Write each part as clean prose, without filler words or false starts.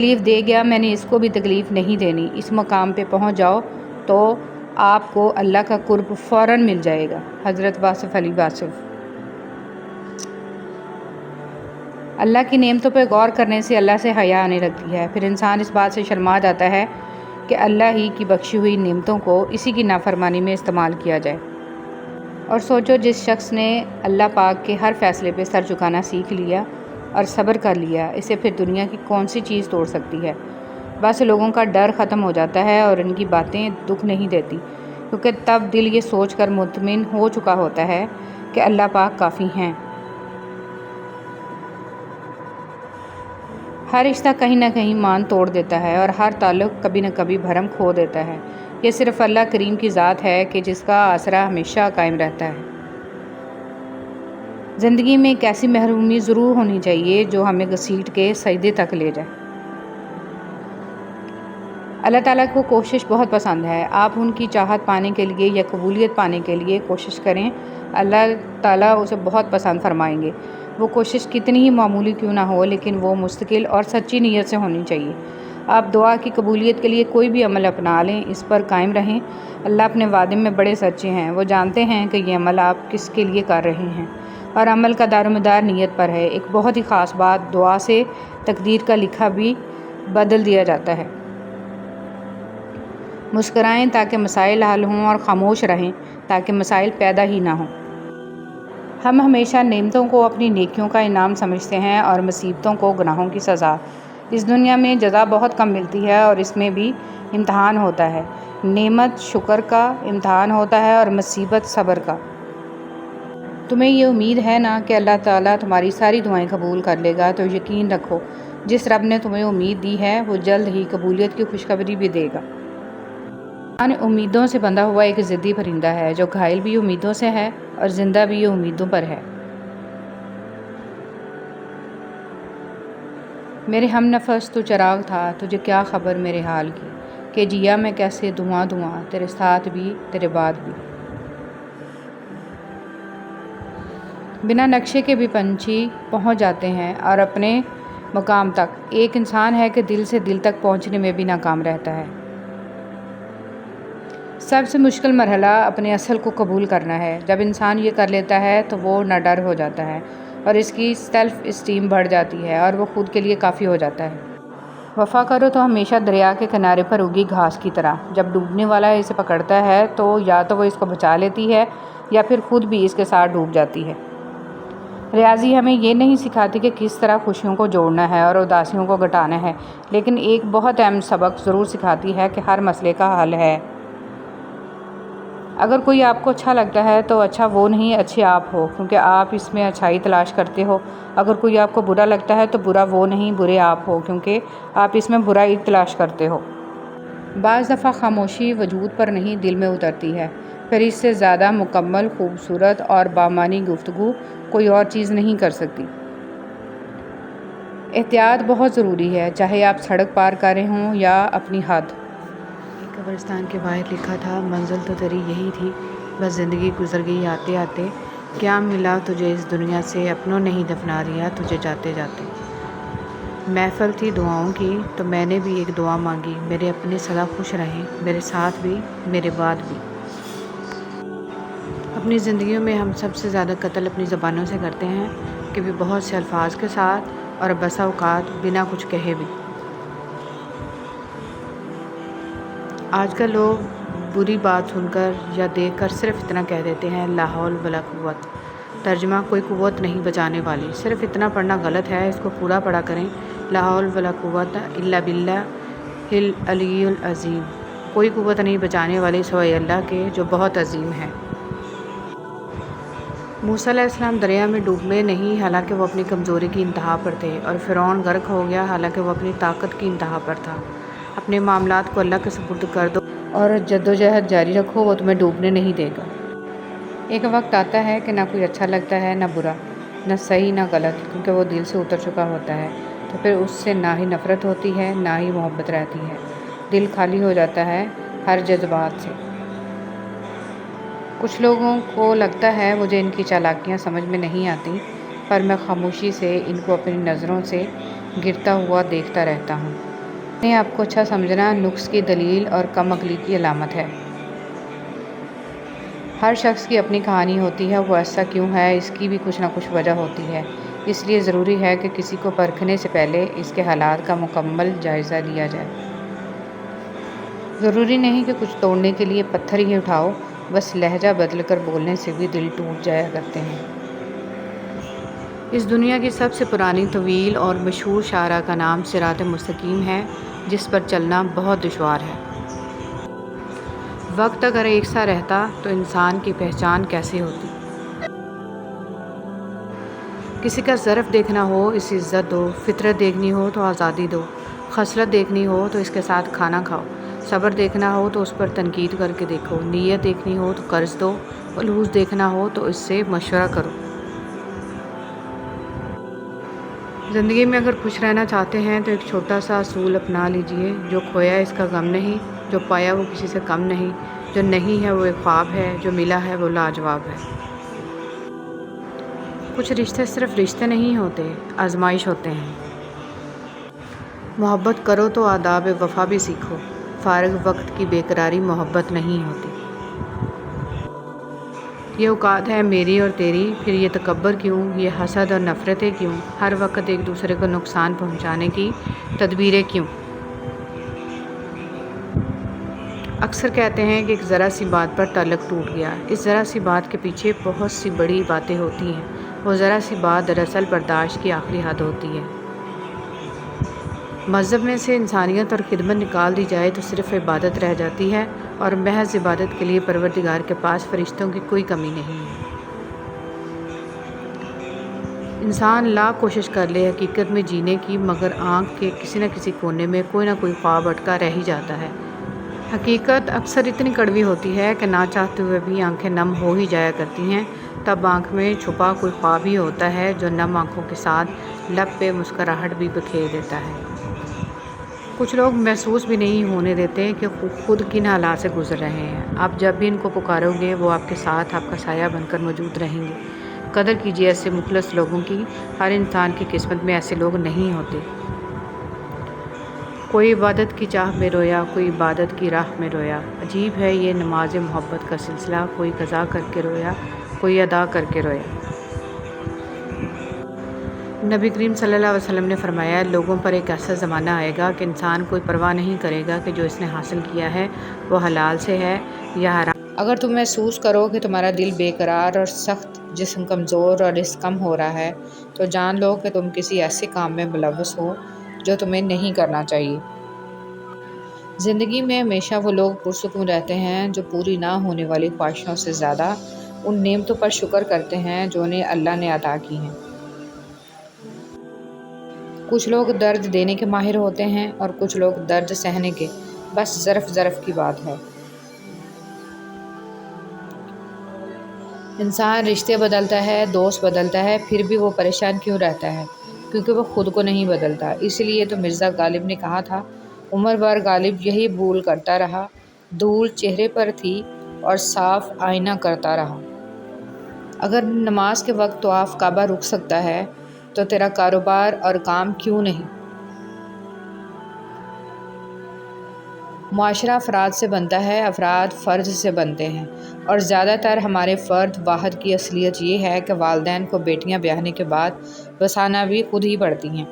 تکلیف دے گیا، میں نے اس کو بھی تکلیف نہیں دینی۔ اس مقام پہ پہنچ جاؤ تو آپ کو اللہ کا قرب فوراً مل جائے گا۔ حضرت واصف علی واصف۔ اللہ کی نعمتوں پہ غور کرنے سے اللہ سے حیا آنے لگتی ہے، پھر انسان اس بات سے شرما جاتا ہے کہ اللہ ہی کی بخشی ہوئی نعمتوں کو اسی کی نافرمانی میں استعمال کیا جائے۔ اور سوچو، جس شخص نے اللہ پاک کے ہر فیصلے پہ سر جھکانا سیکھ لیا اور صبر کر لیا، اسے پھر دنیا کی کون سی چیز توڑ سکتی ہے؟ بس لوگوں کا ڈر ختم ہو جاتا ہے اور ان کی باتیں دکھ نہیں دیتی، کیونکہ تب دل یہ سوچ کر مطمئن ہو چکا ہوتا ہے کہ اللہ پاک کافی ہیں۔ ہر رشتہ کہیں نہ کہیں مان توڑ دیتا ہے اور ہر تعلق کبھی نہ کبھی بھرم کھو دیتا ہے۔ یہ صرف اللہ کریم کی ذات ہے کہ جس کا آسرا ہمیشہ قائم رہتا ہے۔ زندگی میں ایک ایسی محرومی ضرور ہونی چاہیے جو ہمیں گھسیٹ کے سجدے تک لے جائے۔ اللہ تعالیٰ کو کوشش بہت پسند ہے۔ آپ ان کی چاہت پانے کے لیے یا قبولیت پانے کے لیے کوشش کریں، اللہ تعالیٰ اسے بہت پسند فرمائیں گے۔ وہ کوشش کتنی ہی معمولی کیوں نہ ہو، لیکن وہ مستقل اور سچی نیت سے ہونی چاہیے۔ آپ دعا کی قبولیت کے لیے کوئی بھی عمل اپنا لیں، اس پر قائم رہیں۔ اللہ اپنے وعدے میں بڑے سچے ہیں۔ وہ جانتے ہیں کہ یہ عمل آپ کس کے لیے کر رہے ہیں، اور عمل کا دار و مدار نیت پر ہے۔ ایک بہت ہی خاص بات، دعا سے تقدیر کا لکھا بھی بدل دیا جاتا ہے۔ مسکرائیں تاکہ مسائل حل ہوں، اور خاموش رہیں تاکہ مسائل پیدا ہی نہ ہوں۔ ہم ہمیشہ نعمتوں کو اپنی نیکیوں کا انعام سمجھتے ہیں اور مصیبتوں کو گناہوں کی سزا۔ اس دنیا میں جزا بہت کم ملتی ہے اور اس میں بھی امتحان ہوتا ہے۔ نعمت شکر کا امتحان ہوتا ہے اور مصیبت صبر کا۔ تمہیں یہ امید ہے نا کہ اللہ تعالیٰ تمہاری ساری دعائیں قبول کر لے گا، تو یقین رکھو جس رب نے تمہیں امید دی ہے وہ جلد ہی قبولیت کی خوشخبری بھی دے گا۔ انسان امیدوں سے بندھا ہوا ایک ضدی پرندہ ہے جو گھائل بھی امیدوں سے ہے اور زندہ بھی امیدوں پر ہے۔ میرے ہم نفس تو چراغ تھا، تجھے کیا خبر میرے حال کی، کہ جیا میں کیسے دھواں دھواں، تیرے ساتھ بھی تیرے بعد بھی۔ بنا نقشے کے بھی پنچھی پہنچ جاتے ہیں اور اپنے مقام تک۔ ایک انسان ہے کہ دل سے دل تک پہنچنے میں بھی ناکام رہتا ہے۔ سب سے مشکل مرحلہ اپنے اصل کو قبول کرنا ہے۔ جب انسان یہ کر لیتا ہے تو وہ نہ ڈر ہو جاتا ہے اور اس کی سیلف اسٹیم بڑھ جاتی ہے اور وہ خود کے لیے کافی ہو جاتا ہے۔ وفا کرو تو ہمیشہ دریا کے کنارے پر اگی گھاس کی طرح، جب ڈوبنے والا اسے پکڑتا ہے تو یا تو وہ اس کو بچا لیتی ہے یا پھر خود بھی اس کے ساتھ ڈوب جاتی ہے۔ ریاضی ہمیں یہ نہیں سکھاتی کہ کس طرح خوشیوں کو جوڑنا ہے اور اداسیوں کو گھٹانا ہے، لیکن ایک بہت اہم سبق ضرور سکھاتی ہے کہ ہر مسئلے کا حل ہے۔ اگر کوئی آپ کو اچھا لگتا ہے تو اچھا وہ نہیں، اچھے آپ ہو، کیونکہ آپ اس میں اچھائی تلاش کرتے ہو۔ اگر کوئی آپ کو برا لگتا ہے تو برا وہ نہیں، برے آپ ہو، کیونکہ آپ اس میں برائی تلاش کرتے ہو۔ بعض دفعہ خاموشی وجود پر نہیں دل میں اترتی ہے، پھر اس سے زیادہ مکمل، خوبصورت اور بامعنی گفتگو کوئی اور چیز نہیں کر سکتی۔ احتیاط بہت ضروری ہے، چاہے آپ سڑک پار کر رہے ہوں یا اپنی حد۔ ایک قبرستان کے باہر لکھا تھا، منزل تو تیری یہی تھی، بس زندگی گزر گئی آتے آتے، کیا ملا تجھے اس دنیا سے، اپنوں نے ہی دفنا دیا تجھے جاتے جاتے۔ محفل تھی دعاؤں کی تو میں نے بھی ایک دعا مانگی، میرے اپنے سدا خوش رہیں، میرے ساتھ بھی میرے بعد بھی۔ اپنی زندگیوں میں ہم سب سے زیادہ قتل اپنی زبانوں سے کرتے ہیں، کہ بھی بہت سے الفاظ کے ساتھ اور بسا اوقات بنا کچھ کہے بھی۔ آج کل لوگ بری بات سن کر یا دیکھ کر صرف اتنا کہہ دیتے ہیں، لا حول ولا قوت۔ ترجمہ، کوئی قوت نہیں بچانے والی۔ صرف اتنا پڑھنا غلط ہے، اس کو پورا پڑھا کریں، لا حول ولا قوت الا باللہ العلی العظیم۔ کوئی قوت نہیں بچانے والی سوائے اللہ کے جو بہت عظیم ہے۔ موسیٰ علیہ السلام دریا میں ڈوبے نہیں، حالانکہ وہ اپنی کمزوری کی انتہا پر تھے، اور فرعون غرق ہو گیا حالانکہ وہ اپنی طاقت کی انتہا پر تھا۔ اپنے معاملات کو اللہ کے سپرد کر دو اور جدوجہد جاری رکھو، وہ تمہیں ڈوبنے نہیں دے گا۔ ایک وقت آتا ہے کہ نہ کوئی اچھا لگتا ہے، نہ برا، نہ صحیح نہ غلط، کیونکہ وہ دل سے اتر چکا ہوتا ہے، تو پھر اس سے نہ ہی نفرت ہوتی ہے نہ ہی محبت رہتی ہے۔ دل خالی ہو جاتا ہے ہر جذبات سے۔ کچھ لوگوں کو لگتا ہے مجھے ان کی چالاکیاں سمجھ میں نہیں آتی، پر میں خاموشی سے ان کو اپنی نظروں سے گرتا ہوا دیکھتا رہتا ہوں۔ اپنے آپ کو اچھا سمجھنا نقص کی دلیل اور کم عقلی کی علامت ہے۔ ہر شخص کی اپنی کہانی ہوتی ہے، وہ ایسا کیوں ہے اس کی بھی کچھ نہ کچھ وجہ ہوتی ہے، اس لیے ضروری ہے کہ کسی کو پرکھنے سے پہلے اس کے حالات کا مکمل جائزہ لیا جائے۔ ضروری نہیں کہ کچھ توڑنے کے لیے پتھر ہی اٹھاؤ، بس لہجہ بدل کر بولنے سے بھی دل ٹوٹ جایا کرتے ہیں۔ اس دنیا کی سب سے پرانی، طویل اور مشہور شاہراہ کا نام صراط مستقیم ہے، جس پر چلنا بہت دشوار ہے۔ وقت اگر ایک سا رہتا تو انسان کی پہچان کیسے ہوتی؟ کسی کا ظرف دیکھنا ہو اسے عزت دو، فطرت دیکھنی ہو تو آزادی دو، خصلت دیکھنی ہو تو اس کے ساتھ کھانا کھاؤ، صبر دیکھنا ہو تو اس پر تنقید کر کے دیکھو، نیت دیکھنی ہو تو قرض دو، خلوص دیکھنا ہو تو اس سے مشورہ کرو۔ زندگی میں اگر خوش رہنا چاہتے ہیں تو ایک چھوٹا سا اصول اپنا لیجئے: جو کھویا اس کا غم نہیں، جو پایا وہ کسی سے کم نہیں، جو نہیں ہے وہ ایک خواب ہے، جو ملا ہے وہ لاجواب ہے۔ کچھ رشتے صرف رشتے نہیں ہوتے، آزمائش ہوتے ہیں۔ محبت کرو تو آداب وفا بھی سیکھو، فارغ وقت کی بے قراری محبت نہیں ہوتی۔ یہ اوقات ہے میری اور تیری، پھر یہ تکبر کیوں، یہ حسد اور نفرتیں کیوں، ہر وقت ایک دوسرے کو نقصان پہنچانے کی تدبیریں کیوں؟ اکثر کہتے ہیں کہ ایک ذرا سی بات پر تعلق ٹوٹ گیا، اس ذرا سی بات کے پیچھے بہت سی بڑی باتیں ہوتی ہیں، وہ ذرا سی بات دراصل برداشت کی آخری حد ہوتی ہے۔ مذہب میں سے انسانیت اور خدمت نکال دی جائے تو صرف عبادت رہ جاتی ہے، اور محض عبادت کے لیے پروردگار کے پاس فرشتوں کی کوئی کمی نہیں ہے۔ انسان لاکھ کوشش کر لے حقیقت میں جینے کی، مگر آنکھ کے کسی نہ کسی کونے میں کوئی نہ کوئی خواب اٹکا رہ ہی جاتا ہے۔ حقیقت اکثر اتنی کڑوی ہوتی ہے کہ نہ چاہتے ہوئے بھی آنکھیں نم ہو ہی جایا کرتی ہیں، تب آنکھ میں چھپا کوئی خواب ہی ہوتا ہے جو نم آنکھوں کے ساتھ لب پہ مسکراہٹ بھی بکھیر دیتا ہے۔ کچھ لوگ محسوس بھی نہیں ہونے دیتے کہ خود کن حالات سے گزر رہے ہیں۔ آپ جب بھی ان کو پکارو گے وہ آپ کے ساتھ آپ کا سایہ بن کر موجود رہیں گے۔ قدر کیجیے ایسے مخلص لوگوں کی، ہر انسان کی قسمت میں ایسے لوگ نہیں ہوتے۔ کوئی عبادت کی چاہ میں رویا، کوئی عبادت کی راہ میں رویا، عجیب ہے یہ نماز محبت کا سلسلہ، کوئی قضا کر کے رویا، کوئی ادا کر کے رویا۔ نبی کریم صلی اللہ علیہ وسلم نے فرمایا، لوگوں پر ایک ایسا زمانہ آئے گا کہ انسان کوئی پرواہ نہیں کرے گا کہ جو اس نے حاصل کیا ہے وہ حلال سے ہے یا حرام۔ اگر تم محسوس کرو کہ تمہارا دل بے قرار اور سخت، جسم کمزور اور رزق کم ہو رہا ہے، تو جان لو کہ تم کسی ایسے کام میں ملوث ہو جو تمہیں نہیں کرنا چاہیے۔ زندگی میں ہمیشہ وہ لوگ پرسکون رہتے ہیں جو پوری نہ ہونے والی خواہشوں سے زیادہ ان نعمتوں پر شکر کرتے ہیں جو انہیں اللہ نے عطا کی ہیں۔ کچھ لوگ درد دینے کے ماہر ہوتے ہیں اور کچھ لوگ درد سہنے کے، بس ظرف کی بات ہے۔ انسان رشتے بدلتا ہے، دوست بدلتا ہے، پھر بھی وہ پریشان کیوں رہتا ہے؟ کیونکہ وہ خود کو نہیں بدلتا۔ اس لیے تو مرزا غالب نے کہا تھا، عمر بھر غالب یہی بھول کرتا رہا، دھول چہرے پر تھی اور صاف آئینہ کرتا رہا۔ اگر نماز کے وقت طواف کعبہ رک سکتا ہے تو تیرا کاروبار اور کام کیوں نہیں؟ معاشرہ افراد سے بنتا ہے، افراد فرد سے بنتے ہیں، اور زیادہ تر ہمارے فرد واحد کی اصلیت یہ ہے کہ والدین کو بیٹیاں بیاہنے کے بعد بسانا بھی خود ہی پڑتی ہیں۔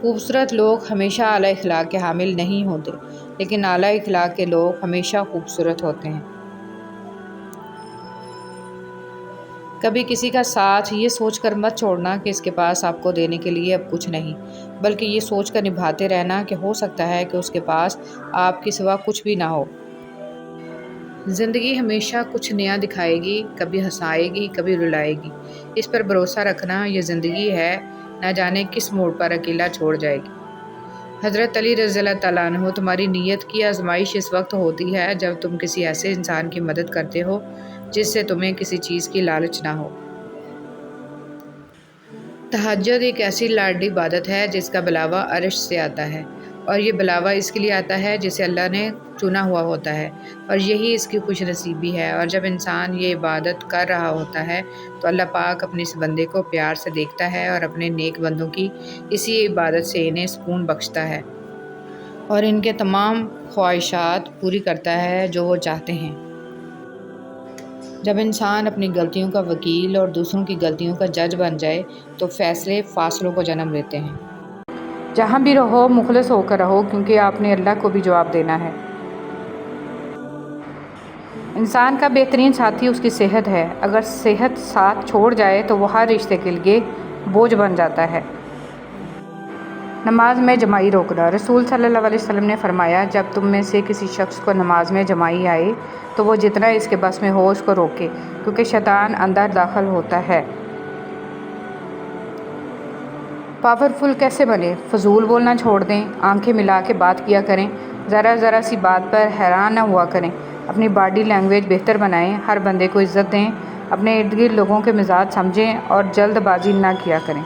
خوبصورت لوگ ہمیشہ اعلیٰ اخلاق کے حامل نہیں ہوتے، لیکن اعلیٰ اخلاق کے لوگ ہمیشہ خوبصورت ہوتے ہیں۔ کبھی کسی کا ساتھ یہ سوچ کر مت چھوڑنا کہ اس کے پاس آپ کو دینے کے لیے اب کچھ نہیں، بلکہ یہ سوچ کر نبھاتے رہنا کہ ہو سکتا ہے کہ اس کے پاس آپ کے سوا کچھ بھی نہ ہو۔ زندگی ہمیشہ کچھ نیا دکھائے گی، کبھی ہنسائے گی، کبھی رلائے گی۔ اس پر بھروسہ رکھنا، یہ زندگی ہے، نہ جانے کس موڑ پر اکیلا چھوڑ جائے گی۔ حضرت علی رضی اللہ تعالیٰ عنہ، تمہاری نیت کی آزمائش اس وقت ہوتی ہے جب تم کسی ایسے انسان کی مدد کرتے ہو جس سے تمہیں کسی چیز کی لالچ نہ ہو۔ تہجد ایک ایسی لاڈلی عبادت ہے جس کا بلاوا عرش سے آتا ہے، اور یہ بلاوا اس کے لیے آتا ہے جسے اللہ نے چنا ہوا ہوتا ہے، اور یہی اس کی خوش نصیبی ہے۔ اور جب انسان یہ عبادت کر رہا ہوتا ہے تو اللہ پاک اپنے اس بندے کو پیار سے دیکھتا ہے اور اپنے نیک بندوں کی اسی عبادت سے انہیں سکون بخشتا ہے اور ان کے تمام خواہشات پوری کرتا ہے جو وہ چاہتے ہیں۔ جب انسان اپنی غلطیوں کا وکیل اور دوسروں کی غلطیوں کا جج بن جائے تو فیصلے فاصلوں کو جنم دیتے ہیں۔ جہاں بھی رہو مخلص ہو کر رہو، کیونکہ آپ نے اللہ کو بھی جواب دینا ہے۔ انسان کا بہترین ساتھی اس کی صحت ہے، اگر صحت ساتھ چھوڑ جائے تو وہ ہر رشتے کے لیے بوجھ بن جاتا ہے۔ نماز میں جماعی روکنا۔ رسول صلی اللہ علیہ وسلم نے فرمایا، جب تم میں سے کسی شخص کو نماز میں جماعی آئے تو وہ جتنا اس کے بس میں ہو اس کو روکے، کیونکہ شیطان اندر داخل ہوتا ہے۔ پاورفل کیسے بنے؟ فضول بولنا چھوڑ دیں، آنکھیں ملا کے بات کیا کریں، ذرا سی بات پر حیران نہ ہوا کریں، اپنی باڈی لینگویج بہتر بنائیں، ہر بندے کو عزت دیں، اپنے ارد گرد لوگوں کے مزاج سمجھیں اور جلد بازی نہ کیا کریں۔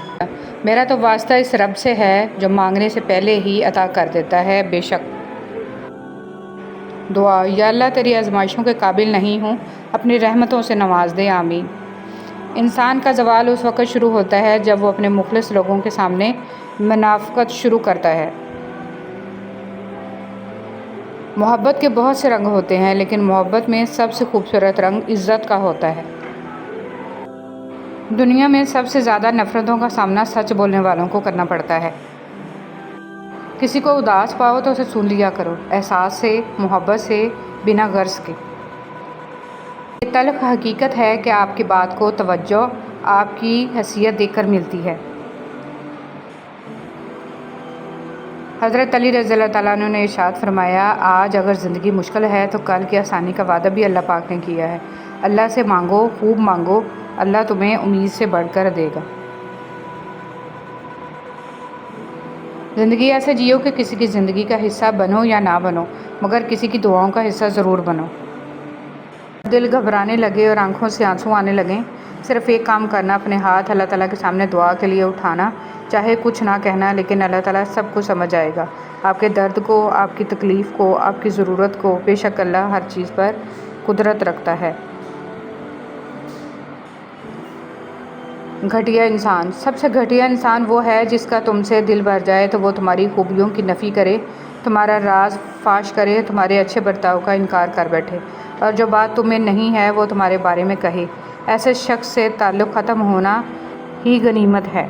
میرا تو واسطہ اس رب سے ہے جو مانگنے سے پہلے ہی عطا کر دیتا ہے، بے شک۔ دعا: یا اللہ تیری آزمائشوں کے قابل نہیں ہوں، اپنی رحمتوں سے نواز دے، آمین۔ انسان کا زوال اس وقت شروع ہوتا ہے جب وہ اپنے مخلص لوگوں کے سامنے منافقت شروع کرتا ہے۔ محبت کے بہت سے رنگ ہوتے ہیں، لیکن محبت میں سب سے خوبصورت رنگ عزت کا ہوتا ہے۔ دنیا میں سب سے زیادہ نفرتوں کا سامنا سچ بولنے والوں کو کرنا پڑتا ہے۔ کسی کو اداس پاؤ تو اسے سن لیا کرو، احساس سے، محبت سے، بنا غرض کے۔ یہ تلخ حقیقت ہے کہ آپ کی بات کو توجہ آپ کی حیثیت دیکھ کر ملتی ہے۔ حضرت علی رضی اللہ تعالیٰ عنہ نے ارشاد فرمایا، آج اگر زندگی مشکل ہے تو کل کی آسانی کا وعدہ بھی اللہ پاک نے کیا ہے۔ اللہ سے مانگو، خوب مانگو، اللہ تمہیں امید سے بڑھ کر دے گا۔ زندگی ایسے جیو کہ کسی کی زندگی کا حصہ بنو یا نہ بنو، مگر کسی کی دعاؤں کا حصہ ضرور بنو۔ دل گھبرانے لگے اور آنکھوں سے آنسو آنے لگیں، صرف ایک کام کرنا، اپنے ہاتھ اللہ تعالیٰ کے سامنے دعا کے لیے اٹھانا، چاہے کچھ نہ کہنا، لیکن اللہ تعالیٰ سب کو سمجھ آئے گا، آپ کے درد کو، آپ کی تکلیف کو، آپ کی ضرورت کو۔ بے شک اللہ ہر چیز پر قدرت رکھتا ہے۔ گھٹیا انسان۔ سب سے گھٹیا انسان وہ ہے جس کا تم سے دل بھر جائے تو وہ تمہاری خوبیوں کی نفی کرے، تمہارا راز فاش کرے، تمہارے اچھے برتاؤ کا انکار کر بیٹھے، اور جو بات تمہیں نہیں ہے وہ تمہارے بارے میں کہے۔ ایسے شخص سے تعلق ختم ہونا ہی غنیمت ہے۔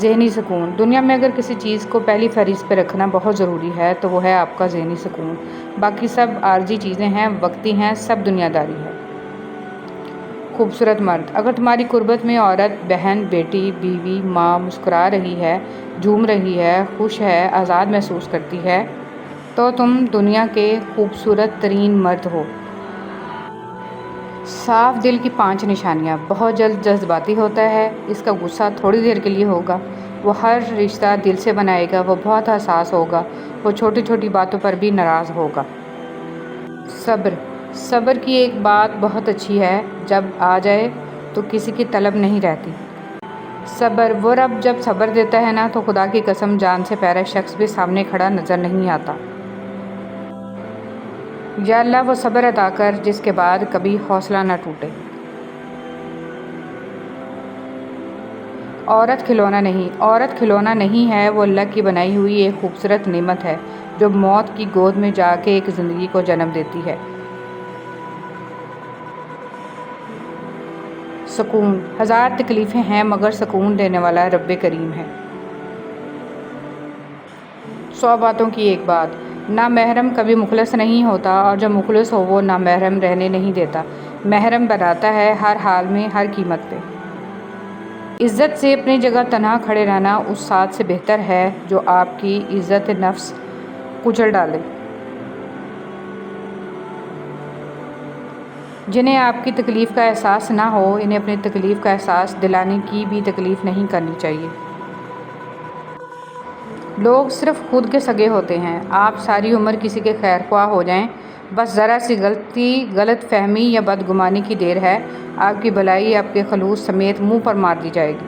ذہنی سکون۔ دنیا میں اگر کسی چیز کو پہلی فہرست پہ رکھنا بہت ضروری ہے تو وہ ہے آپ کا ذہنی سکون۔ باقی سب عارضی چیزیں ہیں، وقتی ہیں، سب دنیا داری ہے۔ خوبصورت مرد۔ اگر تمہاری قربت میں عورت، بہن، بیٹی، بیوی، ماں مسکرا رہی ہے، جھوم رہی ہے، خوش ہے، آزاد محسوس کرتی ہے، تو تم دنیا کے خوبصورت ترین مرد ہو۔ صاف دل کی 5 نشانیاں۔ بہت جلد جذباتی ہوتا ہے، اس کا غصہ تھوڑی دیر کے لیے ہوگا، وہ ہر رشتہ دل سے بنائے گا، وہ بہت حساس ہوگا، وہ چھوٹی چھوٹی باتوں پر بھی ناراض ہوگا۔ صبر۔ صبر کی ایک بات بہت اچھی ہے، جب آ جائے تو کسی کی طلب نہیں رہتی۔ صبر۔ وہ رب جب صبر دیتا ہے نا تو خدا کی قسم جان سے پیارا شخص بھی سامنے کھڑا نظر نہیں آتا۔ یا اللہ وہ صبر عطا کر جس کے بعد کبھی حوصلہ نہ ٹوٹے۔ عورت کھلونا نہیں۔ عورت کھلونا نہیں ہے، وہ اللہ کی بنائی ہوئی ایک خوبصورت نعمت ہے جو موت کی گود میں جا کے ایک زندگی کو جنم دیتی ہے۔ سکون۔ 1000 تکلیفیں ہیں مگر سکون دینے والا رب کریم ہے۔ 100 باتوں کی ایک بات۔ نامحرم کبھی مخلص نہیں ہوتا، اور جو مخلص ہو وہ نامحرم رہنے نہیں دیتا، محرم بناتا ہے ہر حال میں، ہر قیمت پہ۔ عزت سے اپنی جگہ تنہا کھڑے رہنا اس ساتھ سے بہتر ہے جو آپ کی عزت نفس کچل ڈالے۔ جنہیں آپ کی تکلیف کا احساس نہ ہو، انہیں اپنی تکلیف کا احساس دلانے کی بھی تکلیف نہیں کرنی چاہیے۔ لوگ صرف خود کے سگے ہوتے ہیں۔ آپ ساری عمر کسی کے خیر خواہ ہو جائیں، بس ذرا سی غلطی، غلط فہمی یا بدگمانی کی دیر ہے، آپ کی بھلائی آپ کے خلوص سمیت منہ پر مار دی جائے گی۔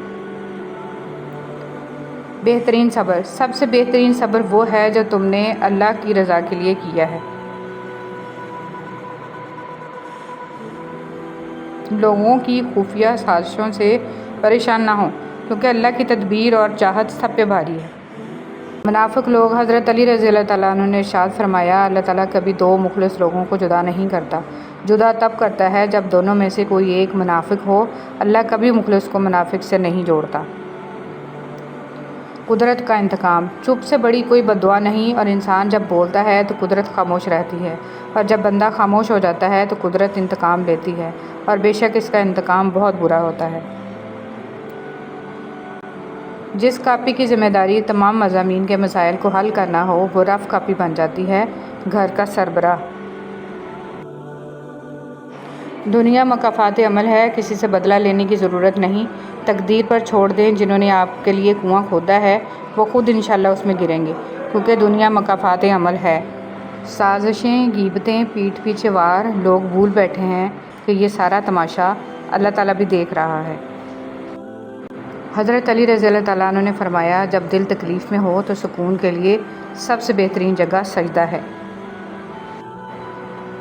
بہترین صبر، سب سے بہترین صبر وہ ہے جو تم نے اللہ کی رضا کے لیے کیا ہے۔ لوگوں کی خفیہ سازشوں سے پریشان نہ ہوں، کیونکہ اللہ کی تدبیر اور چاہت سب پہ بھاری ہے۔ منافق لوگ، حضرت علی رضی اللہ تعالیٰ عنہ نے ارشاد فرمایا، اللہ تعالیٰ کبھی دو مخلص لوگوں کو جدا نہیں کرتا، جدا تب کرتا ہے جب دونوں میں سے کوئی ایک منافق ہو۔ اللہ کبھی مخلص کو منافق سے نہیں جوڑتا۔ قدرت کا انتقام، چپ سے بڑی کوئی بددعا نہیں، اور انسان جب بولتا ہے تو قدرت خاموش رہتی ہے، اور جب بندہ خاموش ہو جاتا ہے تو قدرت انتقام لیتی ہے، اور بے شک اس کا انتقام بہت برا ہوتا ہے۔ جس کاپی کی ذمہ داری تمام مضامین کے مسائل کو حل کرنا ہو، وہ رف کاپی بن جاتی ہے، گھر کا سربراہ۔ دنیا مکافات عمل ہے، کسی سے بدلہ لینے کی ضرورت نہیں، تقدیر پر چھوڑ دیں۔ جنہوں نے آپ کے لیے کنواں کھودا ہے وہ خود انشاءاللہ اس میں گریں گے، کیونکہ دنیا مکافات عمل ہے۔ سازشیں، غیبتیں، پیٹھ پیچھے وار، لوگ بھول بیٹھے ہیں کہ یہ سارا تماشا اللہ تعالیٰ بھی دیکھ رہا ہے۔ حضرت علی رضی اللہ تعالیٰ عنہ نے فرمایا، جب دل تکلیف میں ہو تو سکون کے لیے سب سے بہترین جگہ سجدہ ہے۔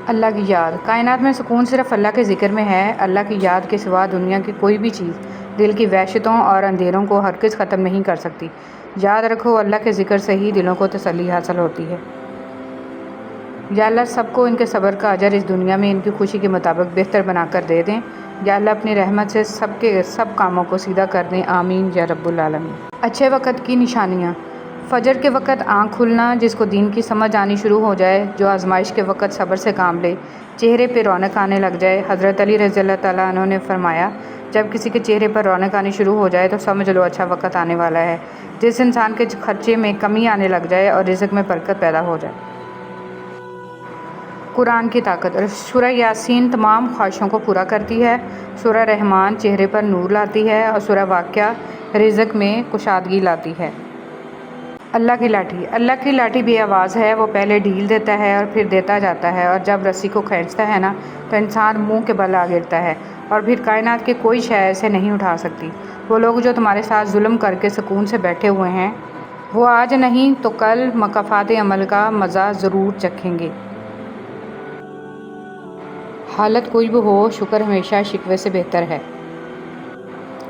اللہ کی یاد، کائنات میں سکون صرف اللہ کے ذکر میں ہے۔ اللہ کی یاد کے سوا دنیا کی کوئی بھی چیز دل کی وحشتوں اور اندھیروں کو ہرگز ختم نہیں کر سکتی۔ یاد رکھو، اللہ کے ذکر سے ہی دلوں کو تسلی حاصل ہوتی ہے۔ یا اللہ سب کو ان کے صبر کا اجر اس دنیا میں ان کی خوشی کے مطابق بہتر بنا کر دے دیں۔ یا اللہ اپنی رحمت سے سب کے سب کاموں کو سیدھا کر دیں، آمین یا رب العالمین۔ اچھے وقت کی نشانیاں، فجر کے وقت آنکھ کھلنا، جس کو دین کی سمجھ آنی شروع ہو جائے، جو آزمائش کے وقت صبر سے کام لے، چہرے پہ رونق آنے لگ جائے۔ حضرت علی رضی اللہ تعالیٰ عنہ نے فرمایا، جب کسی کے چہرے پر رونق آنی شروع ہو جائے تو سمجھ لو اچھا وقت آنے والا ہے۔ جس انسان کے خرچے میں کمی آنے لگ جائے اور رزق میں برکت پیدا ہو جائے۔ قرآن کی طاقت، سورہ یاسین تمام خواہشوں کو پورا کرتی ہے، سورہ رحمان چہرے پر نور لاتی ہے، اور سورہ واقعہ رزق میں کشادگی لاتی ہے۔ اللہ کی لاٹھی، اللہ کی لاٹھی بے آواز ہے، وہ پہلے ڈھیل دیتا ہے اور پھر دیتا جاتا ہے، اور جب رسی کو کھینچتا ہے نا تو انسان منہ کے بل آ گرتا ہے، اور پھر کائنات کی کوئی شے اسے نہیں اٹھا سکتی۔ وہ لوگ جو تمہارے ساتھ ظلم کر کے سکون سے بیٹھے ہوئے ہیں، وہ آج نہیں تو کل مکافات عمل کا مزہ ضرور چکھیں گے۔ حالت کوئی بھی ہو، شکر ہمیشہ شکوے سے بہتر ہے۔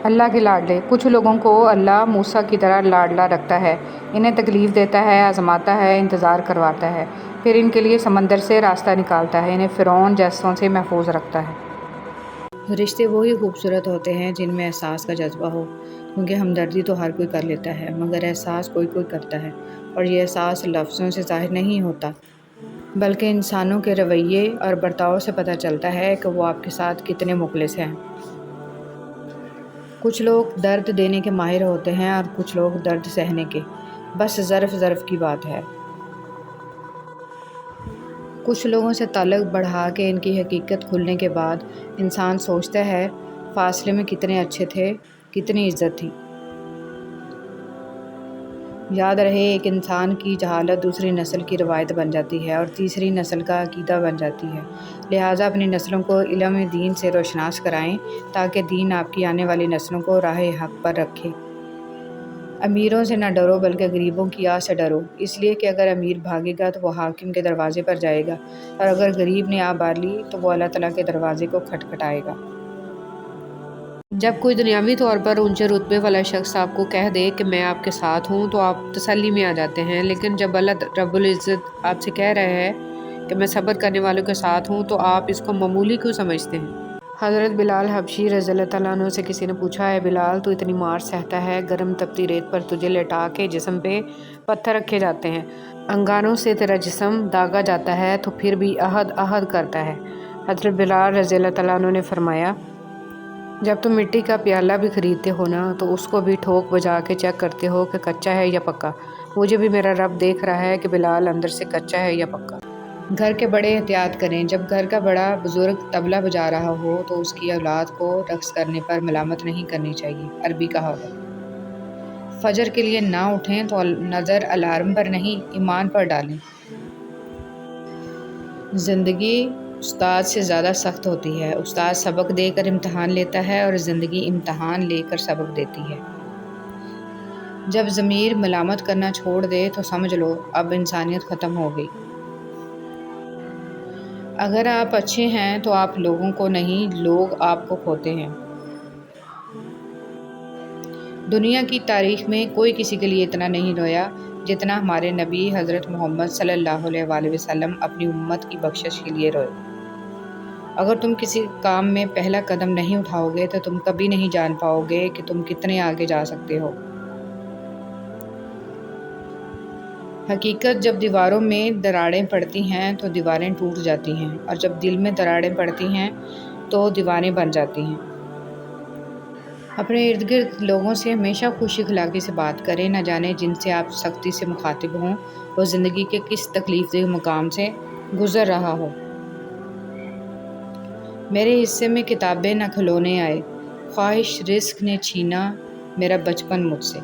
اللہ کے لاڈلے، کچھ لوگوں کو اللہ موسیٰ کی طرح لاڈلا رکھتا ہے، انہیں تکلیف دیتا ہے، آزماتا ہے، انتظار کرواتا ہے، پھر ان کے لیے سمندر سے راستہ نکالتا ہے، انہیں فرعون جیسوں سے محفوظ رکھتا ہے۔ رشتے وہی خوبصورت ہوتے ہیں جن میں احساس کا جذبہ ہو، کیونکہ ہمدردی تو ہر کوئی کر لیتا ہے، مگر احساس کوئی کوئی کرتا ہے، اور یہ احساس لفظوں سے ظاہر نہیں ہوتا، بلکہ انسانوں کے رویے اور برتاؤ سے پتہ چلتا ہے کہ وہ آپ کے ساتھ کتنے مخلص ہیں۔ کچھ لوگ درد دینے کے ماہر ہوتے ہیں اور کچھ لوگ درد سہنے کے، بس ظرف کی بات ہے۔ کچھ لوگوں سے تعلق بڑھا کے ان کی حقیقت کھلنے کے بعد انسان سوچتا ہے، فاصلے میں کتنے اچھے تھے، کتنی عزت تھی۔ یاد رہے، ایک انسان کی جہالت دوسری نسل کی روایت بن جاتی ہے اور تیسری نسل کا عقیدہ بن جاتی ہے، لہٰذا اپنی نسلوں کو علم دین سے روشناس کرائیں تاکہ دین آپ کی آنے والی نسلوں کو راہ حق پر رکھے۔ امیروں سے نہ ڈرو بلکہ غریبوں کی آہ سے ڈرو، اس لیے کہ اگر امیر بھاگے گا تو وہ حاکم کے دروازے پر جائے گا، اور اگر غریب نے آہ بار لی تو وہ اللہ تعالیٰ کے دروازے کو کھٹکھٹائے گا۔ جب کوئی دنیاوی طور پر اونچے رتبے والا شخص آپ کو کہہ دے کہ میں آپ کے ساتھ ہوں تو آپ تسلی میں آ جاتے ہیں، لیکن جب اللہ رب العزت آپ سے کہہ رہے ہے کہ میں صبر کرنے والوں کے ساتھ ہوں تو آپ اس کو معمولی کیوں سمجھتے ہیں؟ حضرت بلال حبشی رضی اللہ تعالیٰ عنہ سے کسی نے پوچھا، ہے بلال تو اتنی مار سہتا ہے، گرم تپتی ریت پر تجھے لٹا کے جسم پہ پتھر رکھے جاتے ہیں، انگاروں سے تیرا جسم داغا جاتا ہے تو پھر بھی عہد عہد کرتا ہے۔ حضرت بلال رضی اللہ تعالیٰ عنہ نے فرمایا، جب تم مٹی کا پیالہ بھی خریدتے ہو نا تو اس کو بھی ٹھوک بجا کے چیک کرتے ہو کہ کچا ہے یا پکا۔ مجھے بھی میرا رب دیکھ رہا ہے کہ بلال اندر سے کچا ہے یا پکا۔ گھر کے بڑے احتیاط کریں، جب گھر کا بڑا بزرگ طبلہ بجا رہا ہو تو اس کی اولاد کو رقص کرنے پر ملامت نہیں کرنی چاہیے، عربی کہاوت۔ فجر کے لیے نہ اٹھیں تو نظر الارم پر نہیں، ایمان پر ڈالیں۔ زندگی استاد سے زیادہ سخت ہوتی ہے، استاد سبق دے کر امتحان لیتا ہے اور زندگی امتحان لے کر سبق دیتی ہے۔ جب ضمیر ملامت کرنا چھوڑ دے تو سمجھ لو اب انسانیت ختم ہو گئی۔ اگر آپ اچھے ہیں تو آپ لوگوں کو نہیں، لوگ آپ کو کھوتے ہیں۔ دنیا کی تاریخ میں کوئی کسی کے لیے اتنا نہیں رویا جتنا ہمارے نبی حضرت محمد صلی اللہ علیہ وآلہ وسلم اپنی امت کی بخشش کے لیے روئے۔ اگر تم کسی کام میں پہلا قدم نہیں اٹھاؤ گے تو تم کبھی نہیں جان پاؤ گے کہ تم کتنے آگے جا سکتے ہو۔ حقیقت جب دیواروں میں دراڑیں پڑتی ہیں تو دیواریں ٹوٹ جاتی ہیں، اور جب دل میں دراڑیں پڑتی ہیں تو دیواریں بن جاتی ہیں۔ اپنے ارد گرد لوگوں سے ہمیشہ خوش اخلاقی سے بات کریں، نہ جانے جن سے آپ سختی سے مخاطب ہوں وہ زندگی کے کس تکلیف دہ مقام سے گزر رہا ہو۔ میرے حصے میں کتابیں نہ کھلونے آئے، خواہش رزق نے چھینا میرا بچپن مجھ سے۔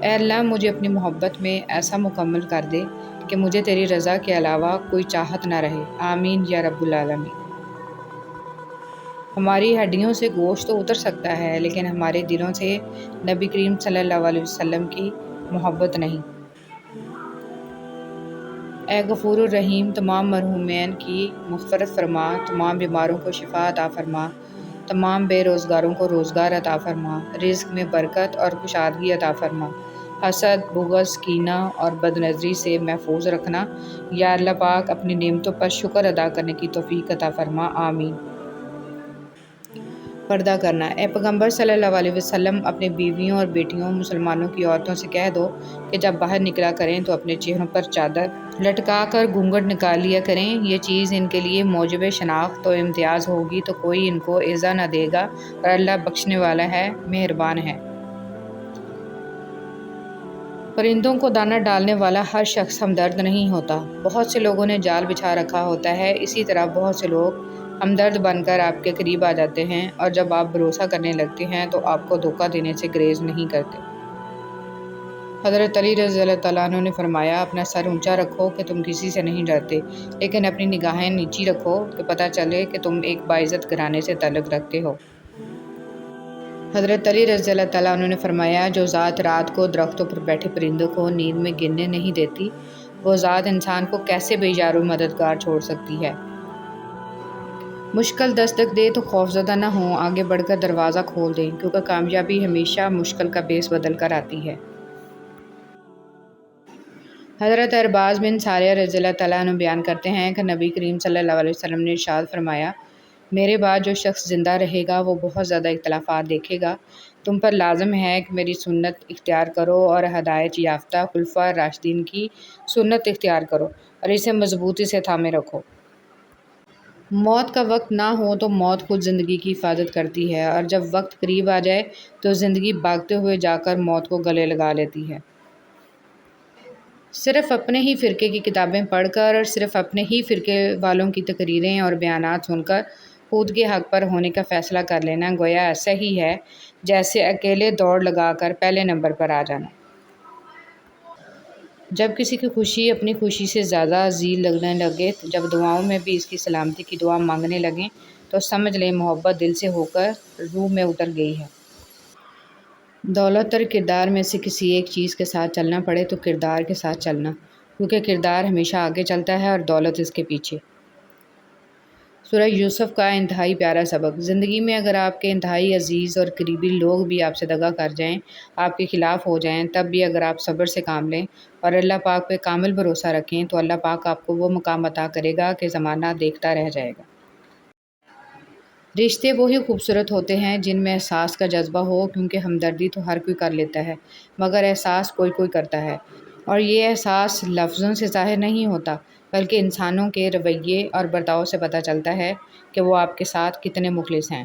اے اللہ مجھے اپنی محبت میں ایسا مکمل کر دے کہ مجھے تیری رضا کے علاوہ کوئی چاہت نہ رہے، آمین یا رب العالمین۔ ہماری ہڈیوں سے گوشت تو اتر سکتا ہے لیکن ہمارے دلوں سے نبی کریم صلی اللہ علیہ وسلم کی محبت نہیں۔ اے غفور الرحیم تمام مرحومین کی مغفرت فرما، تمام بیماروں کو شفا عطا فرما، تمام بے روزگاروں کو روزگار عطا فرما، رزق میں برکت اور کشادگی عطا فرما، حسد، بغض، کینہ اور بد نظری سے محفوظ رکھنا۔ یا اللہ پاک اپنی نعمتوں پر شکر ادا کرنے کی توفیق عطا فرما، آمین۔ پردہ کرنا۔ اے پیغمبر صلی اللہ علیہ وسلم اپنے بیویوں اور بیٹیوں مسلمانوں کی عورتوں سے کہہ دو کہ جب باہر نکلا کریں تو اپنے چہروں پر چادر لٹکا کر گھونگھٹ نکال لیا کریں، یہ چیز ان کے لیے موجب شناخت و امتیاز ہوگی تو کوئی ان کو ایذا نہ دے گا، اور اللہ بخشنے والا ہے، مہربان ہے۔ پرندوں کو دانہ ڈالنے والا ہر شخص ہمدرد نہیں ہوتا، بہت سے لوگوں نے جال بچھا رکھا ہوتا ہے، اسی طرح بہت سے لوگ ہمدرد بن کر آپ کے قریب آ جاتے ہیں، اور جب آپ بھروسہ کرنے لگتے ہیں تو آپ کو دھوکہ دینے سے گریز نہیں کرتے۔ حضرت علی رضی اللہ تعالیٰ عنہ نے فرمایا، اپنا سر اونچا رکھو کہ تم کسی سے نہیں ڈرتے، لیکن اپنی نگاہیں نیچی رکھو کہ پتہ چلے کہ تم ایک باعزت گھرانے سے تعلق رکھتے ہو۔ حضرت علی رضی اللہ تعالیٰ عنہ نے فرمایا، جو ذات رات کو درختوں پر بیٹھے پرندوں کو نیند میں گرنے نہیں دیتی، وہ ذات انسان کو کیسے بے یار و مددگار چھوڑ سکتی ہے۔ مشکل دستک دے تو خوفزدہ نہ ہوں، آگے بڑھ کر دروازہ کھول دیں، کیونکہ کامیابی ہمیشہ مشکل کا بیس بدل کر آتی ہے۔ حضرت ارباز بن ساریہ رضی اللہ تعالیٰ عنہ بیان کرتے ہیں کہ نبی کریم صلی اللہ علیہ وسلم نے ارشاد فرمایا، میرے بعد جو شخص زندہ رہے گا وہ بہت زیادہ اختلافات دیکھے گا، تم پر لازم ہے کہ میری سنت اختیار کرو اور ہدایت یافتہ خلفاء راشدین کی سنت اختیار کرو اور اسے مضبوطی سے تھامے رکھو۔ موت کا وقت نہ ہو تو موت خود زندگی کی حفاظت کرتی ہے، اور جب وقت قریب آ جائے تو زندگی بھاگتے ہوئے جا کر موت کو گلے لگا لیتی ہے۔ صرف اپنے ہی فرقے کی کتابیں پڑھ کر اور صرف اپنے ہی فرقے والوں کی تقریریں اور بیانات سن کر خود کے حق پر ہونے کا فیصلہ کر لینا گویا ایسا ہی ہے جیسے اکیلے دوڑ لگا کر پہلے نمبر پر آ جانا۔ جب کسی کی خوشی اپنی خوشی سے زیادہ عزیز لگنے لگے، جب دعاؤں میں بھی اس کی سلامتی کی دعا مانگنے لگیں تو سمجھ لیں محبت دل سے ہو کر روح میں اتر گئی ہے۔ دولت اور کردار میں سے کسی ایک چیز کے ساتھ چلنا پڑے تو کردار کے ساتھ چلنا، کیونکہ کردار ہمیشہ آگے چلتا ہے اور دولت اس کے پیچھے۔ سورہ یوسف کا انتہائی پیارا سبق۔ زندگی میں اگر آپ کے انتہائی عزیز اور قریبی لوگ بھی آپ سے دغا کر جائیں، آپ کے خلاف ہو جائیں، تب بھی اگر آپ صبر سے کام لیں اور اللہ پاک پہ کامل بھروسہ رکھیں تو اللہ پاک آپ کو وہ مقام عطا کرے گا کہ زمانہ دیکھتا رہ جائے گا۔ رشتے وہی خوبصورت ہوتے ہیں جن میں احساس کا جذبہ ہو، کیونکہ ہمدردی تو ہر کوئی کر لیتا ہے مگر احساس کوئی کوئی کرتا ہے، اور یہ احساس لفظوں سے ظاہر نہیں ہوتا بلکہ انسانوں کے رویے اور برتاؤ سے پتہ چلتا ہے کہ وہ آپ کے ساتھ کتنے مخلص ہیں۔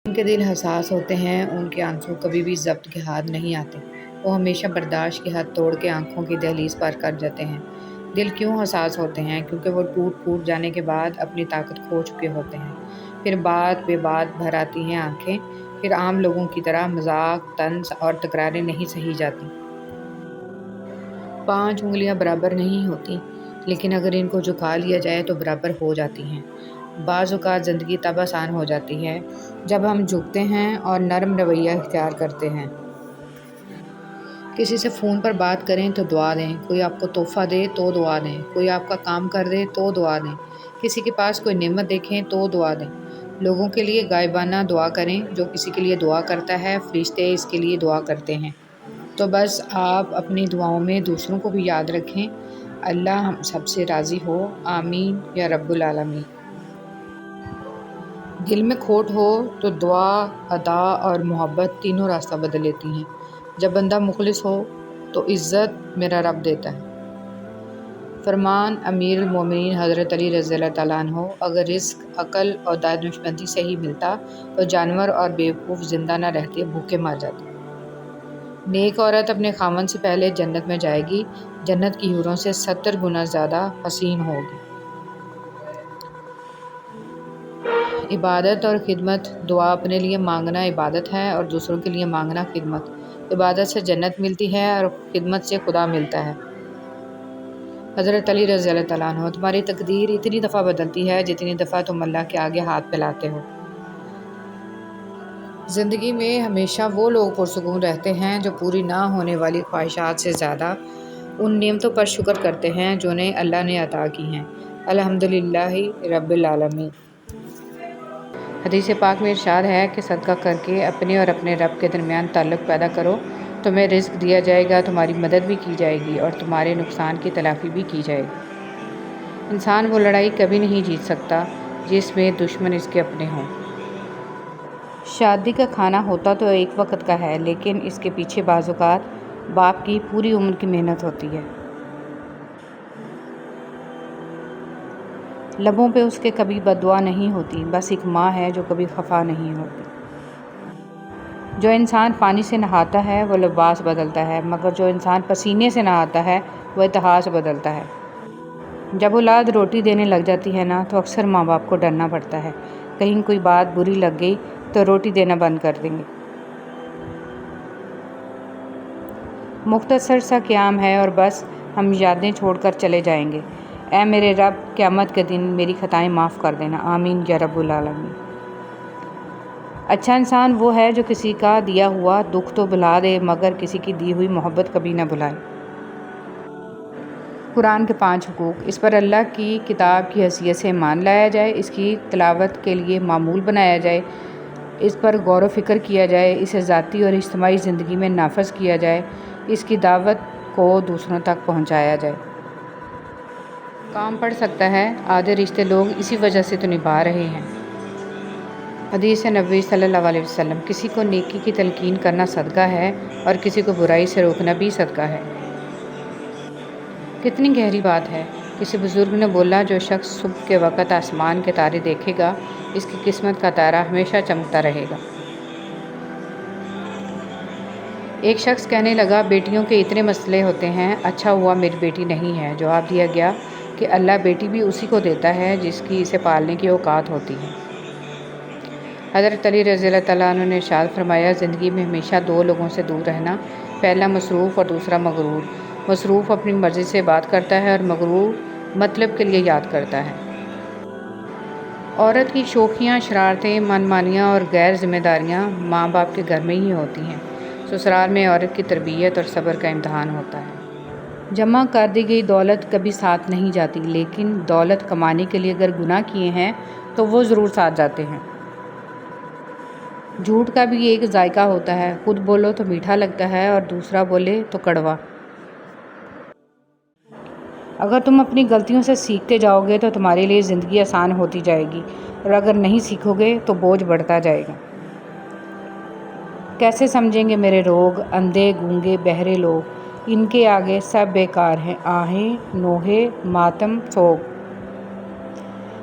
ان کے دل حساس ہوتے ہیں، ان کے آنسو کبھی بھی ضبط کے ہاتھ نہیں آتے، وہ ہمیشہ برداشت کی حد توڑ کے آنکھوں کی دہلیز پار کر جاتے ہیں۔ دل کیوں حساس ہوتے ہیں؟ کیونکہ وہ ٹوٹ پھوٹ جانے کے بعد اپنی طاقت کھو چکے ہوتے ہیں، پھر بات بے بات بھر آتی ہیں آنکھیں، پھر عام لوگوں کی طرح مذاق، طنز اور تکراریں نہیں سہی جاتی۔ 5 انگلیاں برابر نہیں ہوتی، لیکن اگر ان کو جھکا لیا جائے تو برابر ہو جاتی ہیں۔ بعض اوقات زندگی تب آسان ہو جاتی ہے جب ہم جھکتے ہیں اور نرم رویہ اختیار کرتے ہیں۔ کسی سے فون پر بات کریں تو دعا دیں، کوئی آپ کو تحفہ دے تو دعا دیں، کوئی آپ کا کام کر دے تو دعا دیں، کسی کے پاس کوئی نعمت دیکھیں تو دعا دیں۔ لوگوں کے لیے غائبانہ دعا کریں، جو کسی کے لیے دعا کرتا ہے فرشتے اس کے لیے دعا کرتے ہیں۔ تو بس آپ اپنی دعاؤں میں دوسروں کو بھی یاد رکھیں۔ اللہ ہم سب سے راضی ہو، آمین یا رب العالمین۔ دل میں کھوٹ ہو تو دعا، ادا اور محبت تینوں راستہ بدل لیتی ہیں۔ جب بندہ مخلص ہو تو عزت میرا رب دیتا ہے۔ فرمان امیر المومنین حضرت علی رضی اللہ تعالیٰ عنہ، اگر رزق عقل اور دانشمندی سے ہی ملتا تو جانور اور بیوقوف زندہ نہ رہتے، بھوکے مر جاتے۔ نیک عورت اپنے خاوند سے پہلے جنت میں جائے گی، جنت کی حوروں سے 70 گنا زیادہ حسین ہوگی۔ عبادت اور خدمت، دعا اپنے لیے مانگنا عبادت ہے اور دوسروں کے لیے مانگنا خدمت۔ عبادت سے جنت ملتی ہے اور خدمت سے خدا ملتا ہے۔ حضرت علی رضی اللہ تعالیٰ عنہ، تمہاری تقدیر اتنی دفعہ بدلتی ہے جتنی دفعہ تم اللہ کے آگے ہاتھ پھیلاتے ہو۔ زندگی میں ہمیشہ وہ لوگ پرسکون رہتے ہیں جو پوری نہ ہونے والی خواہشات سے زیادہ ان نعمتوں پر شکر کرتے ہیں جو انہیں اللہ نے عطا کی ہیں۔ الحمدللہ رب العالمین۔ حدیث پاک میں ارشاد ہے کہ صدقہ کر کے اپنے اور اپنے رب کے درمیان تعلق پیدا کرو، تمہیں رزق دیا جائے گا، تمہاری مدد بھی کی جائے گی اور تمہارے نقصان کی تلافی بھی کی جائے گی۔ انسان وہ لڑائی کبھی نہیں جیت سکتا جس میں دشمن اس کے اپنے ہوں۔ شادی کا کھانا ہوتا تو ایک وقت کا ہے، لیکن اس کے پیچھے بعض اوقات باپ کی پوری عمر کی محنت ہوتی ہے۔ لبوں پہ اس کے کبھی بد دعا نہیں ہوتی، بس ایک ماں ہے جو کبھی خفا نہیں ہوتی۔ جو انسان پانی سے نہاتا ہے وہ لباس بدلتا ہے، مگر جو انسان پسینے سے نہاتا ہے وہ اتہاس بدلتا ہے۔ جب اولاد روٹی دینے لگ جاتی ہے نا تو اکثر ماں باپ کو ڈرنا پڑتا ہے، کہیں کوئی بات بری لگ گئی تو روٹی دینا بند کر دیں گے۔ مختصر سا قیام ہے اور بس ہم یادیں چھوڑ کر چلے جائیں گے۔ اے میرے رب، قیامت کے دن میری خطائیں معاف کر دینا، آمین یا رب العالمین۔ اچھا انسان وہ ہے جو کسی کا دیا ہوا دکھ تو بھلا دے مگر کسی کی دی ہوئی محبت کبھی نہ بھلائے۔ قرآن کے 5 حقوق، اس پر اللہ کی کتاب کی حیثیت سے ایمان لایا جائے، اس کی تلاوت کے لیے معمول بنایا جائے، اس پر غور و فکر کیا جائے، اسے ذاتی اور اجتماعی زندگی میں نافذ کیا جائے، اس کی دعوت کو دوسروں تک پہنچایا جائے۔ کام پڑ سکتا ہے، آدھے رشتے لوگ اسی وجہ سے تو نبھا رہے ہیں۔ حدیث نبوی صلی اللہ علیہ وسلم، کسی کو نیکی کی تلقین کرنا صدقہ ہے اور کسی کو برائی سے روکنا بھی صدقہ ہے۔ کتنی گہری بات ہے۔ کسی بزرگ نے بولا، جو شخص صبح کے وقت آسمان کے تارے دیکھے گا، اس کی قسمت کا تارا ہمیشہ چمکتا رہے گا۔ ایک شخص کہنے لگا، بیٹیوں کے اتنے مسئلے ہوتے ہیں، اچھا ہوا میری بیٹی نہیں ہے۔ جواب دیا گیا کہ اللہ بیٹی بھی اسی کو دیتا ہے جس کی اسے پالنے کی اوقات ہوتی ہے۔ حضرت علی رضی اللہ تعالیٰ عنہ نے ارشاد فرمایا، زندگی میں ہمیشہ 2 لوگوں سے دور رہنا، پہلا مصروف اور دوسرا مغرور۔ مصروف اپنی مرضی سے بات کرتا ہے اور مغرور مطلب کے لیے یاد کرتا ہے۔ عورت کی شوخیاں، شرارتیں، من مانیاں اور غیر ذمہ داریاں ماں باپ کے گھر میں ہی ہوتی ہیں۔ سسرال میں عورت کی تربیت اور صبر کا امتحان ہوتا ہے۔ جمع کر دی گئی دولت کبھی ساتھ نہیں جاتی، لیکن دولت کمانے کے لیے اگر گناہ کیے ہیں تو وہ ضرور ساتھ جاتے ہیں۔ جھوٹ کا بھی ایک ذائقہ ہوتا ہے، خود بولو تو میٹھا لگتا ہے اور دوسرا بولے تو کڑوا۔ اگر تم اپنی غلطیوں سے سیکھتے جاؤ گے تو تمہارے لیے زندگی آسان ہوتی جائے گی، اور اگر نہیں سیکھو گے تو بوجھ بڑھتا جائے گا۔ کیسے سمجھیں گے میرے روگ، اندھے گونگے بہرے لوگ، ان کے آگے سب بیکار ہیں، آہیں نوحے ماتم سوگ۔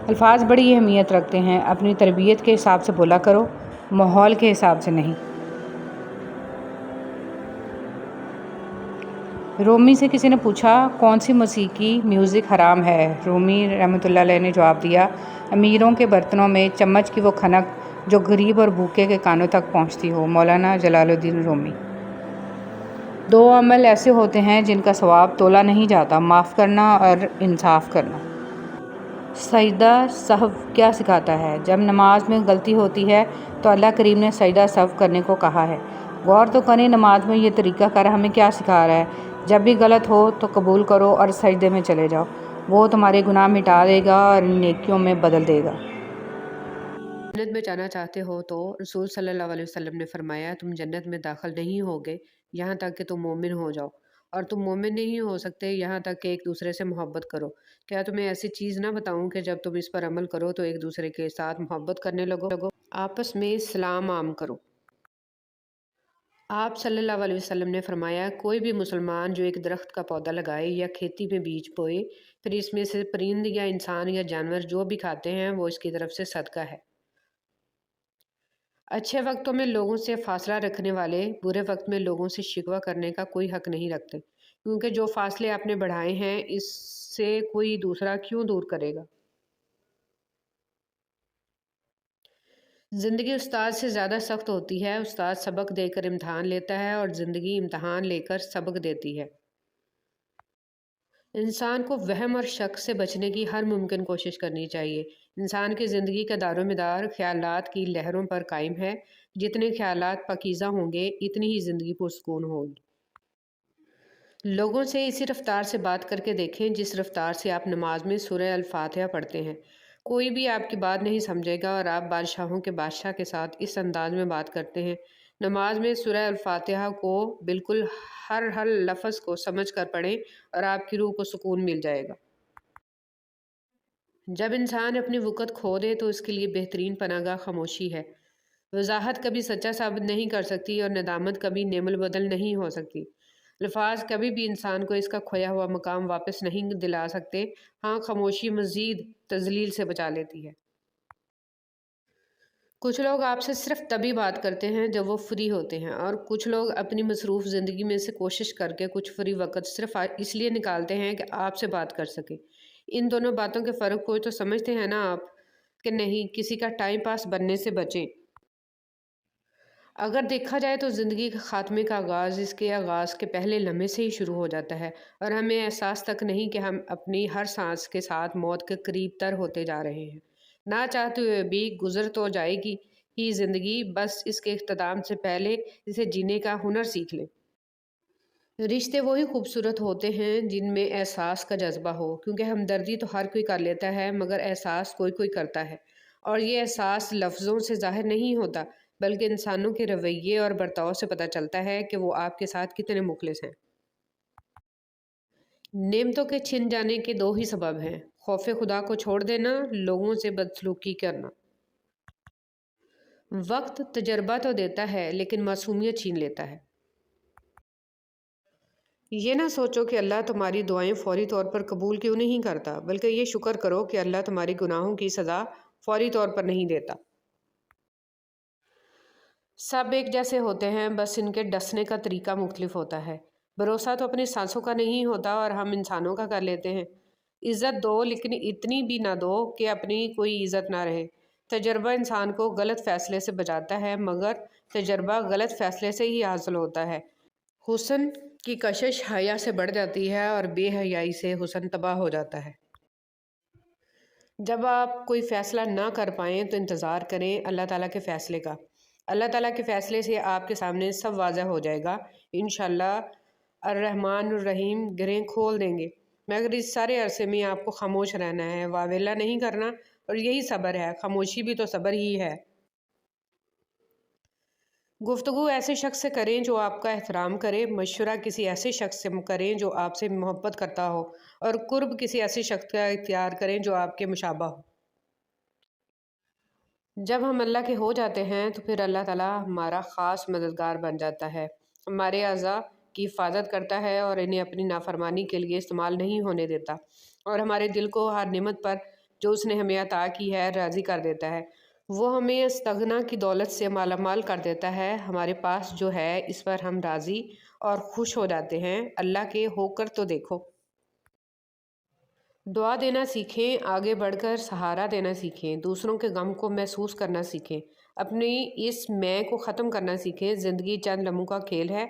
الفاظ بڑی اہمیت رکھتے ہیں، اپنی تربیت کے حساب سے بولا کرو، ماحول کے حساب سے نہیں۔ رومی سے کسی نے پوچھا، کون سی موسیقی میوزک حرام ہے؟ رومی رحمۃ اللہ علیہ نے جواب دیا، امیروں کے برتنوں میں چمچ کی وہ کھنک جو غریب اور بھوکے کے کانوں تک پہنچتی ہو۔ مولانا جلال الدین رومی۔ 2 عمل ایسے ہوتے ہیں جن کا ثواب تولا نہیں جاتا، معاف کرنا اور انصاف کرنا۔ سجدہ سہو کیا سکھاتا ہے؟ جب نماز میں غلطی ہوتی ہے تو اللہ کریم نے سجدہ سہو کرنے کو کہا ہے۔ غور تو کریں نماز میں یہ طریقہ کار ہمیں کیا سکھا رہا ہے۔ جب بھی غلط ہو تو قبول کرو اور سجدے میں چلے جاؤ، وہ تمہارے گناہ مٹا دے گا اور نیکیوں میں بدل دے گا۔ جنت میں جانا چاہتے ہو تو رسول صلی اللہ علیہ وسلم نے فرمایا تم جنت میں داخل نہیں ہوگے یہاں تک کہ تم مومن ہو جاؤ، اور تم مومن نہیں ہو سکتے یہاں تک کہ ایک دوسرے سے محبت کرو۔ کیا تمہیں ایسی چیز نہ بتاؤں کہ جب تم اس پر عمل کرو تو ایک دوسرے کے ساتھ محبت کرنے لگو، آپس میں سلام عام کرو۔ آپ صلی اللہ علیہ وسلم نے فرمایا کوئی بھی مسلمان جو ایک درخت کا پودا لگائے یا کھیتی میں بیج بوئے، پھر اس میں سے پرند یا انسان یا جانور جو بھی کھاتے ہیں وہ اس کی طرف سے صدقہ ہے۔ اچھے وقتوں میں لوگوں سے فاصلہ رکھنے والے برے وقت میں لوگوں سے شکوہ کرنے کا کوئی حق نہیں رکھتے، کیونکہ جو فاصلے آپ نے بڑھائے ہیں اس سے کوئی دوسرا کیوں دور کرے گا۔ زندگی استاد سے زیادہ سخت ہوتی ہے، استاد سبق دے کر امتحان لیتا ہے اور زندگی امتحان لے کر سبق دیتی ہے۔ انسان کو وہم اور شک سے بچنے کی ہر ممکن کوشش کرنی چاہیے۔ انسان کی زندگی کا دار و مدار خیالات کی لہروں پر قائم ہے، جتنے خیالات پاکیزہ ہوں گے اتنی ہی زندگی پرسکون ہوگی۔ لوگوں سے اسی رفتار سے بات کر کے دیکھیں جس رفتار سے آپ نماز میں سورہ الفاتحہ پڑھتے ہیں۔ کوئی بھی آپ کی بات نہیں سمجھے گا اور آپ بادشاہوں کے بادشاہ کے ساتھ اس انداز میں بات کرتے ہیں۔ نماز میں سورہ الفاتحہ کو بالکل ہر لفظ کو سمجھ کر پڑھیں اور آپ کی روح کو سکون مل جائے گا۔ جب انسان اپنی وقت کھو دے تو اس کے لیے بہترین پناہ گاہ خاموشی ہے۔ وضاحت کبھی سچا ثابت نہیں کر سکتی اور ندامت کبھی نعم البدل نہیں ہو سکتی۔ الفاظ کبھی بھی انسان کو اس کا کھویا ہوا مقام واپس نہیں دلا سکتے، ہاں خاموشی مزید تذلیل سے بچا لیتی ہے۔ کچھ لوگ آپ سے صرف تبھی بات کرتے ہیں جب وہ فری ہوتے ہیں، اور کچھ لوگ اپنی مصروف زندگی میں سے کوشش کر کے کچھ فری وقت صرف اس لیے نکالتے ہیں کہ آپ سے بات کر سکیں۔ ان دونوں باتوں کے فرق کو تو سمجھتے ہیں نا آپ کہ نہیں؟ کسی کا ٹائم پاس بننے سے بچیں۔ اگر دیکھا جائے تو زندگی کے خاتمے کا آغاز اس کے آغاز کے پہلے لمحے سے ہی شروع ہو جاتا ہے، اور ہمیں احساس تک نہیں کہ ہم اپنی ہر سانس کے ساتھ موت کے قریب تر ہوتے جا رہے ہیں۔ نہ چاہتے ہوئے بھی گزر تو جائے گی ہی زندگی، بس اس کے اختتام سے پہلے اسے جینے کا ہنر سیکھ لیں۔ رشتے وہی خوبصورت ہوتے ہیں جن میں احساس کا جذبہ ہو، کیونکہ ہمدردی تو ہر کوئی کر لیتا ہے مگر احساس کوئی کوئی کرتا ہے، اور یہ احساس لفظوں سے ظاہر نہیں ہوتا بلکہ انسانوں کے رویے اور برتاؤ سے پتہ چلتا ہے کہ وہ آپ کے ساتھ کتنے مخلص ہیں۔ نعمتوں کے چھن جانے کے دو ہی سبب ہیں: خوف خدا کو چھوڑ دینا، لوگوں سے بدسلوکی کرنا۔ وقت تجربہ تو دیتا ہے لیکن معصومیت چھین لیتا ہے۔ یہ نہ سوچو کہ اللہ تمہاری دعائیں فوری طور پر قبول کیوں نہیں کرتا، بلکہ یہ شکر کرو کہ اللہ تمہاری گناہوں کی سزا فوری طور پر نہیں دیتا۔ سب ایک جیسے ہوتے ہیں، بس ان کے ڈسنے کا طریقہ مختلف ہوتا ہے۔ بھروسہ تو اپنی سانسوں کا نہیں ہوتا اور ہم انسانوں کا کر لیتے ہیں۔ عزت دو لیکن اتنی بھی نہ دو کہ اپنی کوئی عزت نہ رہے۔ تجربہ انسان کو غلط فیصلے سے بچاتا ہے مگر تجربہ غلط فیصلے سے ہی حاصل ہوتا ہے۔ حسن کی کشش حیا سے بڑھ جاتی ہے اور بے حیائی سے حسن تباہ ہو جاتا ہے۔ جب آپ کوئی فیصلہ نہ کر پائیں تو انتظار کریں اللہ تعالیٰ کے فیصلے کا۔ اللہ تعالیٰ کے فیصلے سے آپ کے سامنے سب واضح ہو جائے گا۔ انشاءاللہ الرحمن الرحیم گرہیں کھول دیں گے، مگر اس سارے عرصے میں آپ کو خاموش رہنا ہے، واویلا نہیں کرنا، اور یہی صبر ہے۔ خاموشی بھی تو صبر ہی ہے۔ گفتگو ایسے شخص سے کریں جو آپ کا احترام کرے، مشورہ کسی ایسے شخص سے کریں جو آپ سے محبت کرتا ہو، اور قرب کسی ایسے شخص کا اختیار کریں جو آپ کے مشابہ ہو۔ جب ہم اللہ کے ہو جاتے ہیں تو پھر اللہ تعالیٰ ہمارا خاص مددگار بن جاتا ہے، ہمارے اعضاء کی حفاظت کرتا ہے اور انہیں اپنی نافرمانی کے لیے استعمال نہیں ہونے دیتا، اور ہمارے دل کو ہر نعمت پر جو اس نے ہمیں عطا کی ہے راضی کر دیتا ہے۔ وہ ہمیں استغنا کی دولت سے مالا مال کر دیتا ہے۔ ہمارے پاس جو ہے اس پر ہم راضی اور خوش ہو جاتے ہیں۔ اللہ کے ہو کر تو دیکھو۔ دعا دینا سیکھیں، آگے بڑھ کر سہارا دینا سیکھیں، دوسروں کے غم کو محسوس کرنا سیکھیں، اپنی اس میں کو ختم کرنا سیکھیں۔ زندگی چند لمحوں کا کھیل ہے،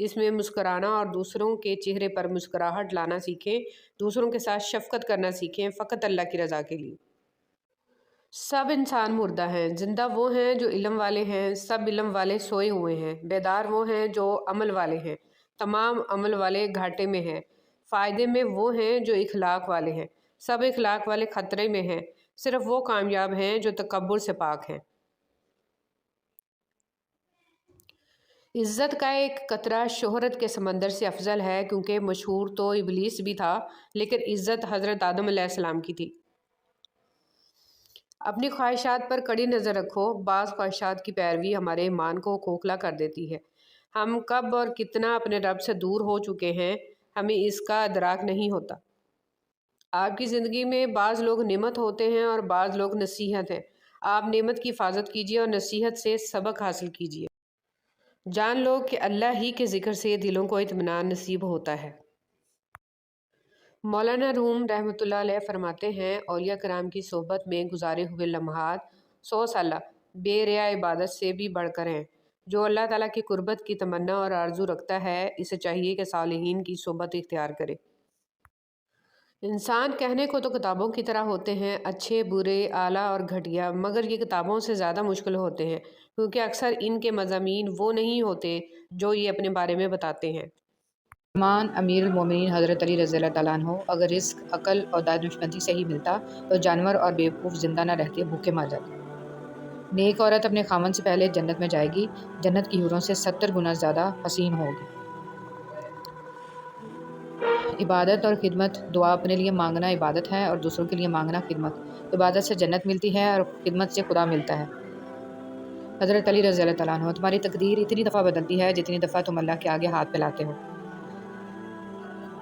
اس میں مسکرانا اور دوسروں کے چہرے پر مسکراہٹ لانا سیکھیں، دوسروں کے ساتھ شفقت کرنا سیکھیں، فقط اللہ کی رضا کے لیے۔ سب انسان مردہ ہیں، زندہ وہ ہیں جو علم والے ہیں، سب علم والے سوئے ہوئے ہیں، بیدار وہ ہیں جو عمل والے ہیں، تمام عمل والے گھاٹے میں ہیں، فائدے میں وہ ہیں جو اخلاق والے ہیں، سب اخلاق والے خطرے میں ہیں، صرف وہ کامیاب ہیں جو تکبر سے پاک ہیں۔ عزت کا ایک قطرہ شہرت کے سمندر سے افضل ہے، کیونکہ مشہور تو ابلیس بھی تھا لیکن عزت حضرت آدم علیہ السلام کی تھی۔ اپنی خواہشات پر کڑی نظر رکھو، بعض خواہشات کی پیروی ہمارے ایمان کو کھوکھلا کر دیتی ہے۔ ہم کب اور کتنا اپنے رب سے دور ہو چکے ہیں، ہمیں اس کا ادراک نہیں ہوتا۔ آپ کی زندگی میں بعض لوگ نعمت ہوتے ہیں اور بعض لوگ نصیحت ہیں۔ آپ نعمت کی حفاظت کیجیے اور نصیحت سے سبق حاصل کیجیے۔ جان لو کہ اللہ ہی کے ذکر سے دلوں کو اطمینان نصیب ہوتا ہے۔ مولانا روم رحمۃ اللہ علیہ فرماتے ہیں، اولیاء کرام کی صحبت میں گزارے ہوئے لمحات 100 سالہ بے ریا عبادت سے بھی بڑھ کر ہیں۔ جو اللہ تعالیٰ کی قربت کی تمنا اور آرزو رکھتا ہے، اسے چاہیے کہ صالحین کی صحبت اختیار کرے۔ انسان کہنے کو تو کتابوں کی طرح ہوتے ہیں، اچھے، برے، اعلیٰ اور گھٹیا، مگر یہ کتابوں سے زیادہ مشکل ہوتے ہیں، کیونکہ اکثر ان کے مضامین وہ نہیں ہوتے جو یہ اپنے بارے میں بتاتے ہیں۔ فرمان امیر المومنین حضرت علی رضی اللہ تعالیٰ عنہ، اگر رزق عقل اور دانشمندی سے ہی ملتا تو جانور اور بیوقوف زندہ نہ رہتے، بھوکے مر جاتے۔ نیک عورت اپنے خاوند سے پہلے جنت میں جائے گی، جنت کی حوروں سے 70 گنا زیادہ حسین ہوگی۔ عبادت اور خدمت، دعا اپنے لیے مانگنا عبادت ہے اور دوسروں کے لیے مانگنا خدمت۔ عبادت سے جنت ملتی ہے اور خدمت سے خدا ملتا ہے۔ حضرت علی رضی اللہ تعالیٰ عنہ، تمہاری تقدیر اتنی دفعہ بدلتی ہے جتنی دفعہ تم اللہ کے آگے ہاتھ پھیلاتے ہو۔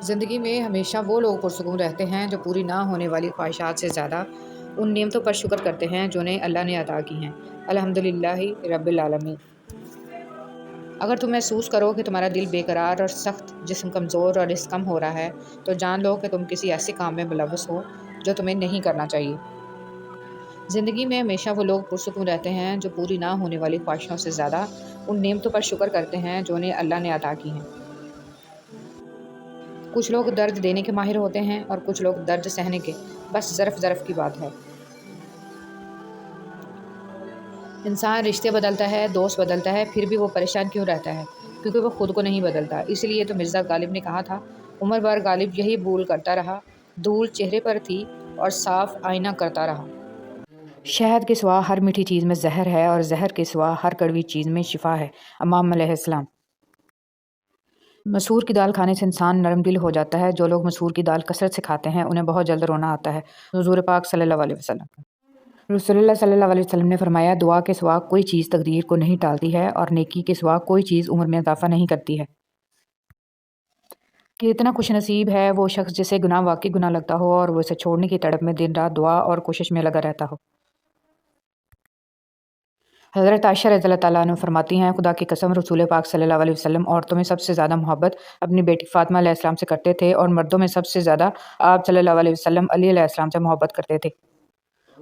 زندگی میں ہمیشہ وہ لوگ پرسکون رہتے ہیں جو پوری نہ ہونے والی خواہشات سے زیادہ ان نعمتوں پر شکر کرتے ہیں جو انہیں اللہ نے عطا کی ہیں۔ الحمدللہ رب العالمین۔ اگر تم محسوس کرو کہ تمہارا دل بے قرار اور سخت، جسم کمزور اور رزق کم ہو رہا ہے، تو جان لو کہ تم کسی ایسے کام میں ملوث ہو جو تمہیں نہیں کرنا چاہیے۔ زندگی میں ہمیشہ وہ لوگ پرسکون رہتے ہیں جو پوری نہ ہونے والی خواہشوں سے زیادہ ان نعمتوں پر شکر کرتے ہیں جو انہیں اللہ نے عطا کی ہیں۔ کچھ لوگ درد دینے کے ماہر ہوتے ہیں اور کچھ لوگ درد سہنے کے، بس ظرف کی بات ہے۔ انسان رشتے بدلتا ہے، دوست بدلتا ہے، پھر بھی وہ پریشان کیوں رہتا ہے؟ کیونکہ وہ خود کو نہیں بدلتا۔ اس لیے تو مرزا غالب نے کہا تھا، عمر بھر غالب یہی بھول کرتا رہا، دھول چہرے پر تھی اور صاف آئینہ کرتا رہا۔ شہد کے سوا ہر میٹھی چیز میں زہر ہے اور زہر کے سوا ہر کڑوی چیز میں شفا ہے۔ امام علیہ السلام۔ مسور کی دال کھانے سے انسان نرم دل ہو جاتا ہے۔ جو لوگ مسور کی دال کثرت سے کھاتے ہیں انہیں بہت جلد رونا آتا ہے۔ حضور پاک صلی اللہ علیہ وسلم۔ رسول اللہ صلی اللہ علیہ وسلم نے فرمایا، دعا کے سوا کوئی چیز تقدیر کو نہیں ٹالتی ہے اور نیکی کے سوا کوئی چیز عمر میں اضافہ نہیں کرتی ہے۔ کہ اتنا خوش نصیب ہے وہ شخص جسے گناہ واقعی گناہ لگتا ہو اور وہ اسے چھوڑنے کی تڑپ میں دن رات دعا اور کوشش میں لگا رہتا ہو۔ حضرت عائشہ رضی اللہ تعالیٰ عنہ فرماتی ہیں، خدا کی قسم رسول پاک صلی اللہ علیہ وسلم عورتوں میں سب سے زیادہ محبت اپنی بیٹی فاطمہ علیہ السلام سے کرتے تھے اور مردوں میں سب سے زیادہ آپ صلی اللہ علیہ وسلم علی علیہ السلام سے محبت کرتے تھے۔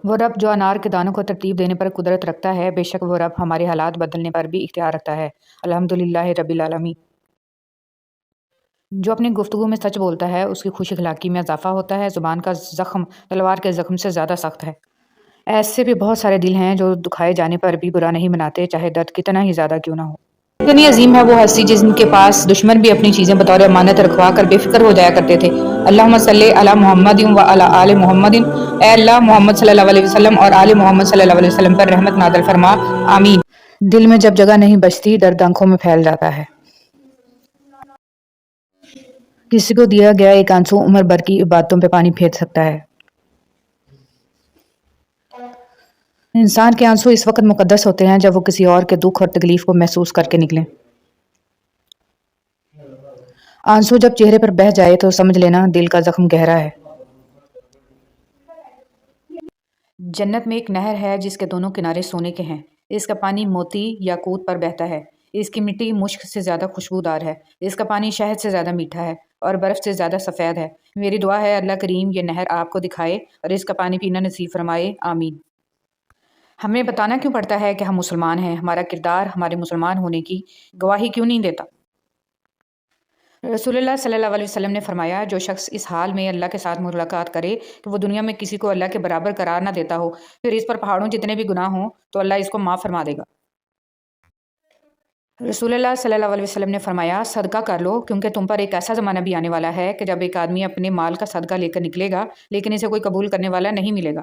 وہ رب جو انار کے دانوں کو ترتیب دینے پر قدرت رکھتا ہے، بے شک وہ رب ہمارے حالات بدلنے پر بھی اختیار رکھتا ہے۔ الحمدللہ رب العالمین۔ جو اپنی گفتگو میں سچ بولتا ہے اس کی خوش اخلاقی میں اضافہ ہوتا ہے۔ زبان کا زخم تلوار کے زخم سے زیادہ سخت ہے۔ ایسے بھی بہت سارے دل ہیں جو دکھائے جانے پر بھی برا نہیں مناتے، چاہے درد کتنا ہی زیادہ کیوں نہ ہو۔ اتنی عظیم ہے وہ ہستی جن کے پاس دشمن بھی اپنی چیزیں بطور امانت رکھوا کر بے فکر ہو جایا کرتے تھے۔ اللہم صلی علی محمد و علی آل محمد، اے اللہ محمد صلی اللہ علیہ وسلم اور آل محمد صلی اللہ علیہ وسلم پر رحمت نازل فرما، آمین۔ دل میں جب جگہ نہیں بچتی، درد آنکھوں میں پھیل جاتا ہے۔ کسی کو دیا گیا ایک آنسو عمر بھر کی عبادتوں پہ پانی پھیر سکتا ہے۔ انسان کے آنسو اس وقت مقدس ہوتے ہیں جب وہ کسی اور کے دکھ اور تکلیف کو محسوس کر کے نکلیں۔ آنسو جب چہرے پر بہہ جائے تو سمجھ لینا دل کا زخم گہرا ہے۔ جنت میں ایک نہر ہے جس کے دونوں کنارے سونے کے ہیں۔ اس کا پانی موتی یاقوت پر بہتا ہے۔ اس کی مٹی مشک سے زیادہ خوشبودار ہے۔ اس کا پانی شہد سے زیادہ میٹھا ہے اور برف سے زیادہ سفید ہے۔ میری دعا ہے اللہ کریم یہ نہر آپ کو دکھائے اور اس کا پانی پینا نصیب فرمائے، آمین۔ ہمیں بتانا کیوں پڑتا ہے کہ ہم مسلمان ہیں؟ ہمارا کردار ہمارے مسلمان ہونے کی گواہی کیوں نہیں دیتا؟ رسول اللہ صلی اللہ علیہ وسلم نے فرمایا، جو شخص اس حال میں اللہ کے ساتھ ملاقات کرے کہ وہ دنیا میں کسی کو اللہ کے برابر قرار نہ دیتا ہو، پھر اس پر پہاڑوں جتنے بھی گناہ ہوں تو اللہ اس کو معاف فرما دے گا۔ رسول اللہ صلی اللہ علیہ وسلم نے فرمایا، صدقہ کر لو، کیونکہ تم پر ایک ایسا زمانہ بھی آنے والا ہے کہ جب ایک آدمی اپنے مال کا صدقہ لے کر نکلے گا لیکن اسے کوئی قبول کرنے والا نہیں ملے گا۔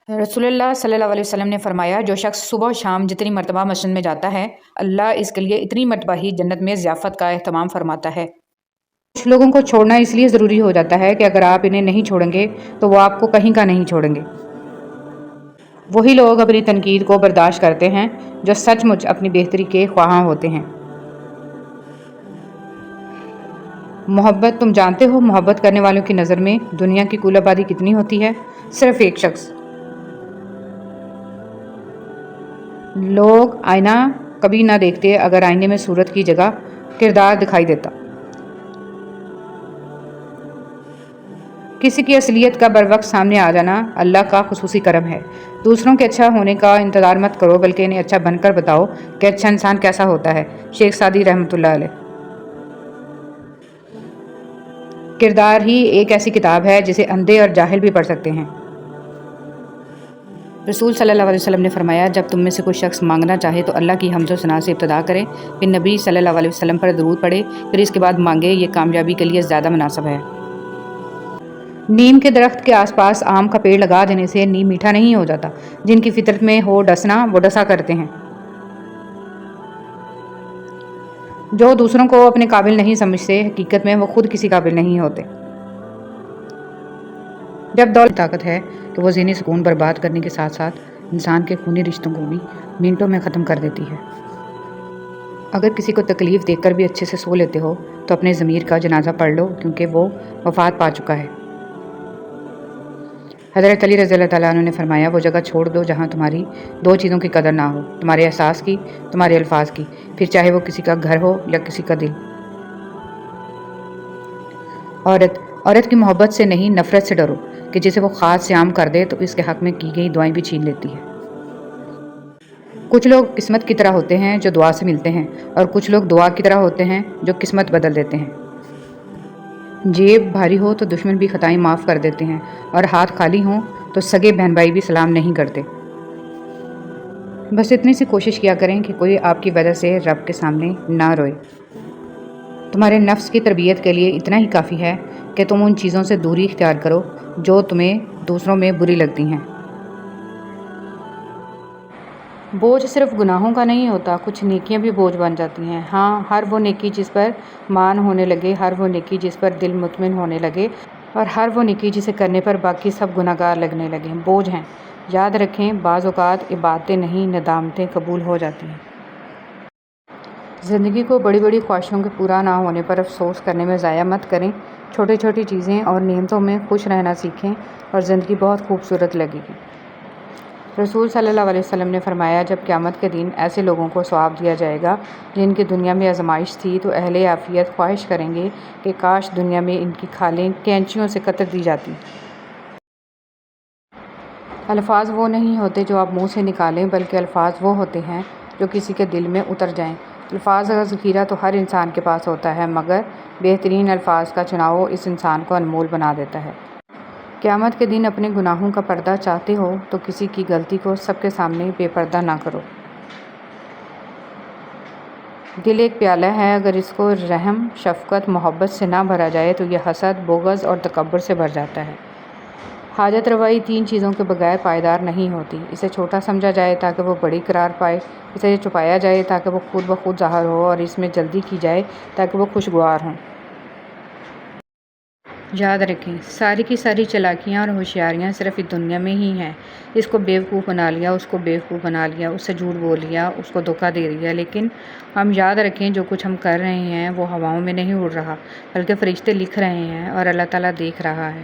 رسول اللہ صلی اللہ علیہ وسلم نے فرمایا، جو شخص صبح و شام جتنی مرتبہ مسجد میں جاتا ہے، اللہ اس کے لیے اتنی مرتبہ ہی جنت میں ضیافت کا اہتمام فرماتا ہے۔ کچھ لوگوں کو چھوڑنا اس لیے ضروری ہو جاتا ہے کہ اگر آپ انہیں نہیں چھوڑیں گے تو وہ آپ کو کہیں کا نہیں چھوڑیں گے۔ وہی لوگ اپنی تنقید کو برداشت کرتے ہیں جو سچ مچ اپنی بہتری کے خواہاں ہوتے ہیں۔ محبت، تم جانتے ہو محبت کرنے والوں کی نظر میں دنیا کی کل آبادی کتنی ہوتی ہے؟ صرف ایک شخص۔ لوگ آئینہ کبھی نہ دیکھتے اگر آئینے میں صورت کی جگہ کردار دکھائی دیتا۔ کسی کی اصلیت کا بر وقت سامنے آ جانا اللہ کا خصوصی کرم ہے۔ دوسروں کے اچھا ہونے کا انتظار مت کرو بلکہ انہیں اچھا بن کر بتاؤ کہ اچھا انسان کیسا ہوتا ہے۔ شیخ سعدی رحمۃ اللہ علیہ۔ کردار ہی ایک ایسی کتاب ہے جسے اندھے اور جاہل بھی پڑھ سکتے ہیں۔ رسول صلی اللہ علیہ وسلم نے فرمایا، جب تم میں سے کوئی شخص مانگنا چاہے تو اللہ کی حمد و ثنا سے ابتدا کرے، پھر نبی صلی اللہ علیہ وسلم پر درود پڑھے، پھر اس کے بعد مانگے، یہ کامیابی کے لیے زیادہ مناسب ہے۔ نیم کے درخت کے آس پاس آم کا پیڑ لگا دینے سے نیم میٹھا نہیں ہو جاتا۔ جن کی فطرت میں ہو ڈسنا وہ ڈسا کرتے ہیں۔ جو دوسروں کو اپنے قابل نہیں سمجھتے حقیقت میں وہ خود کسی قابل نہیں ہوتے۔ جب دولت طاقت ہے کہ وہ ذہنی سکون برباد کرنے کے ساتھ ساتھ انسان کے خونی رشتوں کو بھی منٹوں میں ختم کر دیتی ہے۔ اگر کسی کو تکلیف دیکھ کر بھی اچھے سے سو لیتے ہو تو اپنے ضمیر کا جنازہ پڑھ لو، کیونکہ وہ وفات پا چکا ہے۔ حضرت علی رضی اللہ تعالیٰ عنہ نے فرمایا، وہ جگہ چھوڑ دو جہاں تمہاری دو چیزوں کی قدر نہ ہو، تمہارے احساس کی، تمہارے الفاظ کی، پھر چاہے وہ کسی کا گھر ہو یا کسی کا دل۔ عورت کی محبت سے نہیں نفرت سے ڈرو کہ جسے وہ خاص سے عام کر دے تو اس کے حق میں کی گئی دعائیں بھی چھین لیتی ہے۔ کچھ لوگ قسمت کی طرح ہوتے ہیں جو دعا سے ملتے ہیں، اور کچھ لوگ دعا کی طرح ہوتے ہیں جو قسمت بدل دیتے ہیں۔ جیب بھاری ہو تو دشمن بھی خطائیں معاف کر دیتے ہیں، اور ہاتھ خالی ہوں تو سگے بہن بھائی بھی سلام نہیں کرتے۔ بس اتنی سی کوشش کیا کریں کہ کوئی آپ کی وجہ سے رب کے سامنے نہ روئے۔ تمہارے نفس کی تربیت کے لیے اتنا ہی کافی ہے کہ تم ان چیزوں سے دوری اختیار کرو جو تمہیں دوسروں میں بری لگتی ہیں۔ بوجھ صرف گناہوں کا نہیں ہوتا، کچھ نیکیاں بھی بوجھ بن جاتی ہیں۔ ہاں، ہر وہ نیکی جس پر مان ہونے لگے، ہر وہ نیکی جس پر دل مطمئن ہونے لگے، اور ہر وہ نیکی جسے کرنے پر باقی سب گناہگار لگنے لگیں، بوجھ ہیں۔ یاد رکھیں، بعض اوقات عبادتیں نہیں ندامتیں قبول ہو جاتی ہیں۔ زندگی کو بڑی بڑی خواہشوں کے پورا نہ ہونے پر افسوس کرنے میں ضائع مت کریں۔ چھوٹی چھوٹی چیزیں اور نعمتوں میں خوش رہنا سیکھیں اور زندگی بہت خوبصورت لگے گی۔ رسول صلی اللہ علیہ وسلم نے فرمایا، جب قیامت کے دن ایسے لوگوں کو ثواب دیا جائے گا جن کی دنیا میں آزمائش تھی تو اہل عافیت خواہش کریں گے کہ کاش دنیا میں ان کی کھالیں کینچیوں سے کتر دی جاتی۔ الفاظ وہ نہیں ہوتے جو آپ منہ سے نکالیں، بلکہ الفاظ وہ ہوتے ہیں جو کسی کے دل میں اتر جائیں۔ الفاظ کا ذخیرہ تو ہر انسان کے پاس ہوتا ہے، مگر بہترین الفاظ کا چناؤ اس انسان کو انمول بنا دیتا ہے۔ قیامت کے دن اپنے گناہوں کا پردہ چاہتے ہو تو کسی کی غلطی کو سب کے سامنے بے پردہ نہ کرو۔ دل ایک پیالہ ہے، اگر اس کو رحم، شفقت، محبت سے نہ بھرا جائے تو یہ حسد، بغض اور تکبر سے بھر جاتا ہے۔ حاجت روائی تین چیزوں کے بغیر پائیدار نہیں ہوتی۔ اسے چھوٹا سمجھا جائے تاکہ وہ بڑی قرار پائے، اسے چھپایا جائے تاکہ وہ خود بخود ظاہر ہو، اور اس میں جلدی کی جائے تاکہ وہ خوشگوار ہوں۔ یاد رکھیں، ساری کی ساری چالاکیاں اور ہوشیاریاں صرف اس دنیا میں ہی ہیں۔ اس کو بیوقوف بنا لیا، اس کو بیوقوف بنا لیا، اس سے جھوٹ بول لیا، اس کو دھوکہ دے دیا، لیکن ہم یاد رکھیں جو کچھ ہم کر رہے ہیں وہ ہواؤں میں نہیں اڑ رہا، بلکہ فرشتے لکھ رہے ہیں اور اللہ تعالیٰ دیکھ رہا ہے۔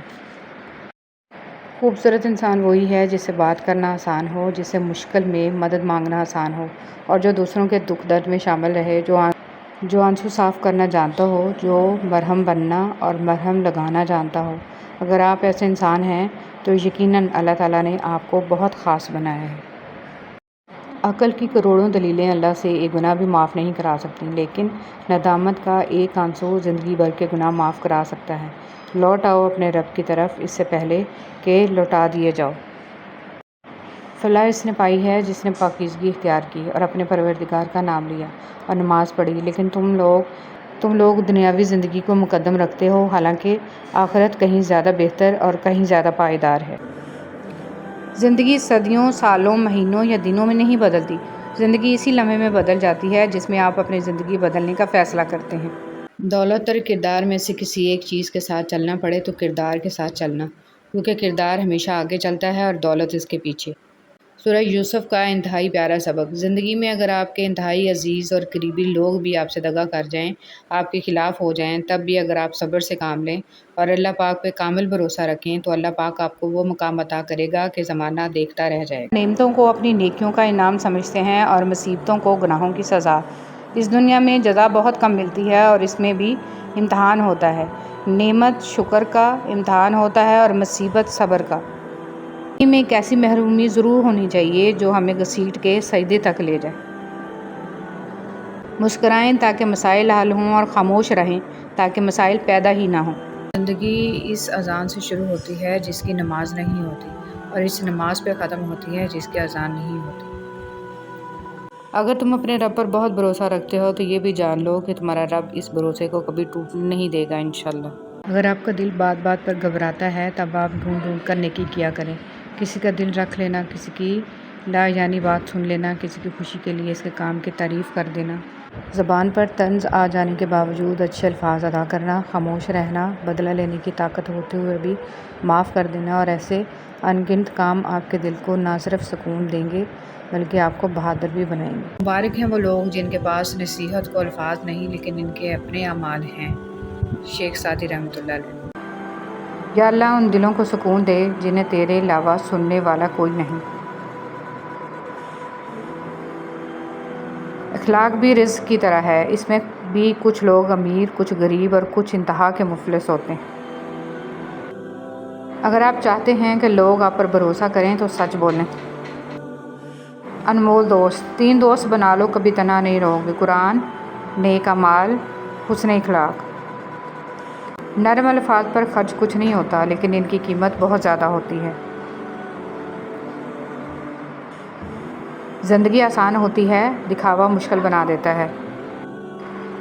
خوبصورت انسان وہی ہے جس سے بات کرنا آسان ہو، جس سے مشکل میں مدد مانگنا آسان ہو، اور جو دوسروں کے دکھ درد میں شامل رہے، جو آنسو صاف کرنا جانتا ہو، جو مرہم بننا اور مرہم لگانا جانتا ہو۔ اگر آپ ایسے انسان ہیں تو یقیناً اللہ تعالیٰ نے آپ کو بہت خاص بنایا ہے۔ عقل کی کروڑوں دلیلیں اللہ سے ایک گناہ بھی معاف نہیں کرا سکتی، لیکن ندامت کا ایک آنسو زندگی بھر کے گناہ معاف کرا سکتا ہے۔ لوٹ آؤ اپنے رب کی طرف اس سے پہلے کہ لوٹا دیے جاؤ۔ فلاح اس نے پائی ہے جس نے پاکیزگی اختیار کی اور اپنے پروردگار کا نام لیا اور نماز پڑھی، لیکن تم لوگ دنیاوی زندگی کو مقدم رکھتے ہو، حالانکہ آخرت کہیں زیادہ بہتر اور کہیں زیادہ پائیدار ہے۔ زندگی صدیوں، سالوں، مہینوں یا دنوں میں نہیں بدلتی، زندگی اسی لمحے میں بدل جاتی ہے جس میں آپ اپنی زندگی بدلنے کا فیصلہ کرتے ہیں۔ دولت اور کردار میں سے کسی ایک چیز کے ساتھ چلنا پڑے تو کردار کے ساتھ چلنا، کیونکہ کردار ہمیشہ آگے چلتا ہے اور دولت اس کے پیچھے۔ سورہ یوسف کا انتہائی پیارا سبق۔ زندگی میں اگر آپ کے انتہائی عزیز اور قریبی لوگ بھی آپ سے دغا کر جائیں، آپ کے خلاف ہو جائیں، تب بھی اگر آپ صبر سے کام لیں اور اللہ پاک پہ کامل بھروسہ رکھیں تو اللہ پاک آپ کو وہ مقام عطا کرے گا کہ زمانہ دیکھتا رہ جائے گا۔ نعمتوں کو اپنی نیکیوں کا انعام سمجھتے ہیں اور مصیبتوں کو گناہوں کی سزا۔ اس دنیا میں جزا بہت کم ملتی ہے اور اس میں بھی امتحان ہوتا ہے۔ نعمت شکر کا امتحان ہوتا ہے اور مصیبت صبر کا۔ میں ایک ایسی محرومی ضرور ہونی چاہیے جو ہمیں گھسیٹ کے سجدے تک لے جائے۔ مسکرائیں تاکہ مسائل حل ہوں اور خاموش رہیں تاکہ مسائل پیدا ہی نہ ہوں۔ زندگی اس اذان سے شروع ہوتی ہے جس کی نماز نہیں ہوتی، اور اس نماز پہ ختم ہوتی ہے جس کی اذان نہیں ہوتی۔ اگر تم اپنے رب پر بہت بھروسہ رکھتے ہو تو یہ بھی جان لو کہ تمہارا رب اس بھروسے کو کبھی ٹوٹنے نہیں دے گا انشاءاللہ۔ اگر آپ کا دل بات بات پر گھبراتا ہے تب آپ ڈھونڈ ڈھونڈ کر نیکی کیا کریں۔ کسی کا دل رکھ لینا، کسی کی لا یعنی بات سن لینا، کسی کی خوشی کے لیے اس کے کام کی تعریف کر دینا، زبان پر طنز آ جانے کے باوجود اچھے الفاظ ادا کرنا، خاموش رہنا، بدلہ لینے کی طاقت ہوتے ہوئے بھی معاف کر دینا، اور ایسے ان گنت کام آپ کے دل کو نہ صرف سکون دیں گے بلکہ آپ کو بہادر بھی بنائیں گے۔ مبارک ہیں وہ لوگ جن کے پاس نصیحت کو الفاظ نہیں لیکن ان کے اپنے اعمال ہیں۔ شیخ سعدی رحمۃ اللہ علیہ۔ یا اللہ ان دلوں کو سکون دے جنہیں تیرے علاوہ سننے والا کوئی نہیں۔ اخلاق بھی رزق کی طرح ہے، اس میں بھی کچھ لوگ امیر، کچھ غریب اور کچھ انتہا کے مفلس ہوتے ہیں۔ اگر آپ چاہتے ہیں کہ لوگ آپ پر بھروسہ کریں تو سچ بولیں۔ انمول دوست، 3 دوست بنا لو کبھی تنہا نہیں رہو گے۔ قرآن، نیک اعمال، حسن اخلاق۔ نرم الفاظ پر خرچ کچھ نہیں ہوتا لیکن ان کی قیمت بہت زیادہ ہوتی ہے۔ زندگی آسان ہوتی ہے، دکھاوا مشکل بنا دیتا ہے۔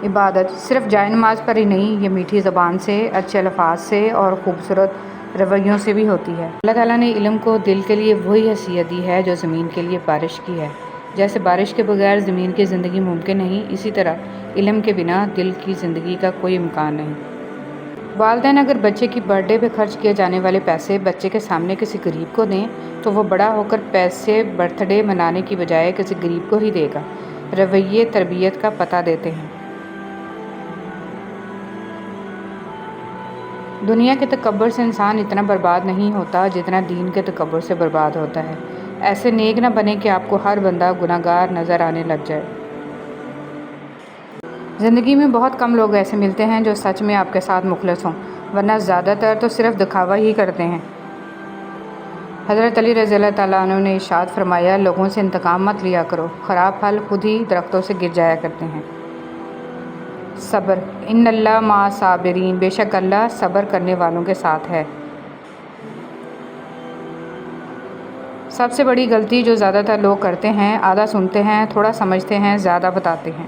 عبادت صرف جائے نماز پر ہی نہیں، یہ میٹھی زبان سے، اچھے الفاظ سے اور خوبصورت رویوں سے بھی ہوتی ہے۔ اللہ تعالیٰ نے علم کو دل کے لیے وہی حیثیت دی ہے جو زمین کے لیے بارش کی ہے۔ جیسے بارش کے بغیر زمین کی زندگی ممکن نہیں، اسی طرح علم کے بنا دل کی زندگی کا کوئی امکان نہیں۔ والدین اگر بچے کی برتھ ڈے پہ خرچ کیے جانے والے پیسے بچے کے سامنے کسی غریب کو دیں تو وہ بڑا ہو کر پیسے برتھ ڈے منانے کی بجائے کسی غریب کو ہی دے گا۔ رویے تربیت کا پتہ دیتے ہیں۔ دنیا کے تکبر سے انسان اتنا برباد نہیں ہوتا جتنا دین کے تکبر سے برباد ہوتا ہے۔ ایسے نیک نہ بنے کہ آپ کو ہر بندہ گناہ گار نظر آنے لگ جائے۔ زندگی میں بہت کم لوگ ایسے ملتے ہیں جو سچ میں آپ کے ساتھ مخلص ہوں، ورنہ زیادہ تر تو صرف دکھاوا ہی کرتے ہیں۔ حضرت علی رضی اللہ تعالیٰ عنہ نے ارشاد فرمایا، لوگوں سے انتقام مت لیا کرو، خراب پھل خود ہی درختوں سے گر جایا کرتے ہیں۔ صبر، ان اللہ مع الصابرین، بے شک اللہ صبر کرنے والوں کے ساتھ ہے۔ سب سے بڑی غلطی جو زیادہ تر لوگ کرتے ہیں، آدھا سنتے ہیں، تھوڑا سمجھتے ہیں، زیادہ بتاتے ہیں۔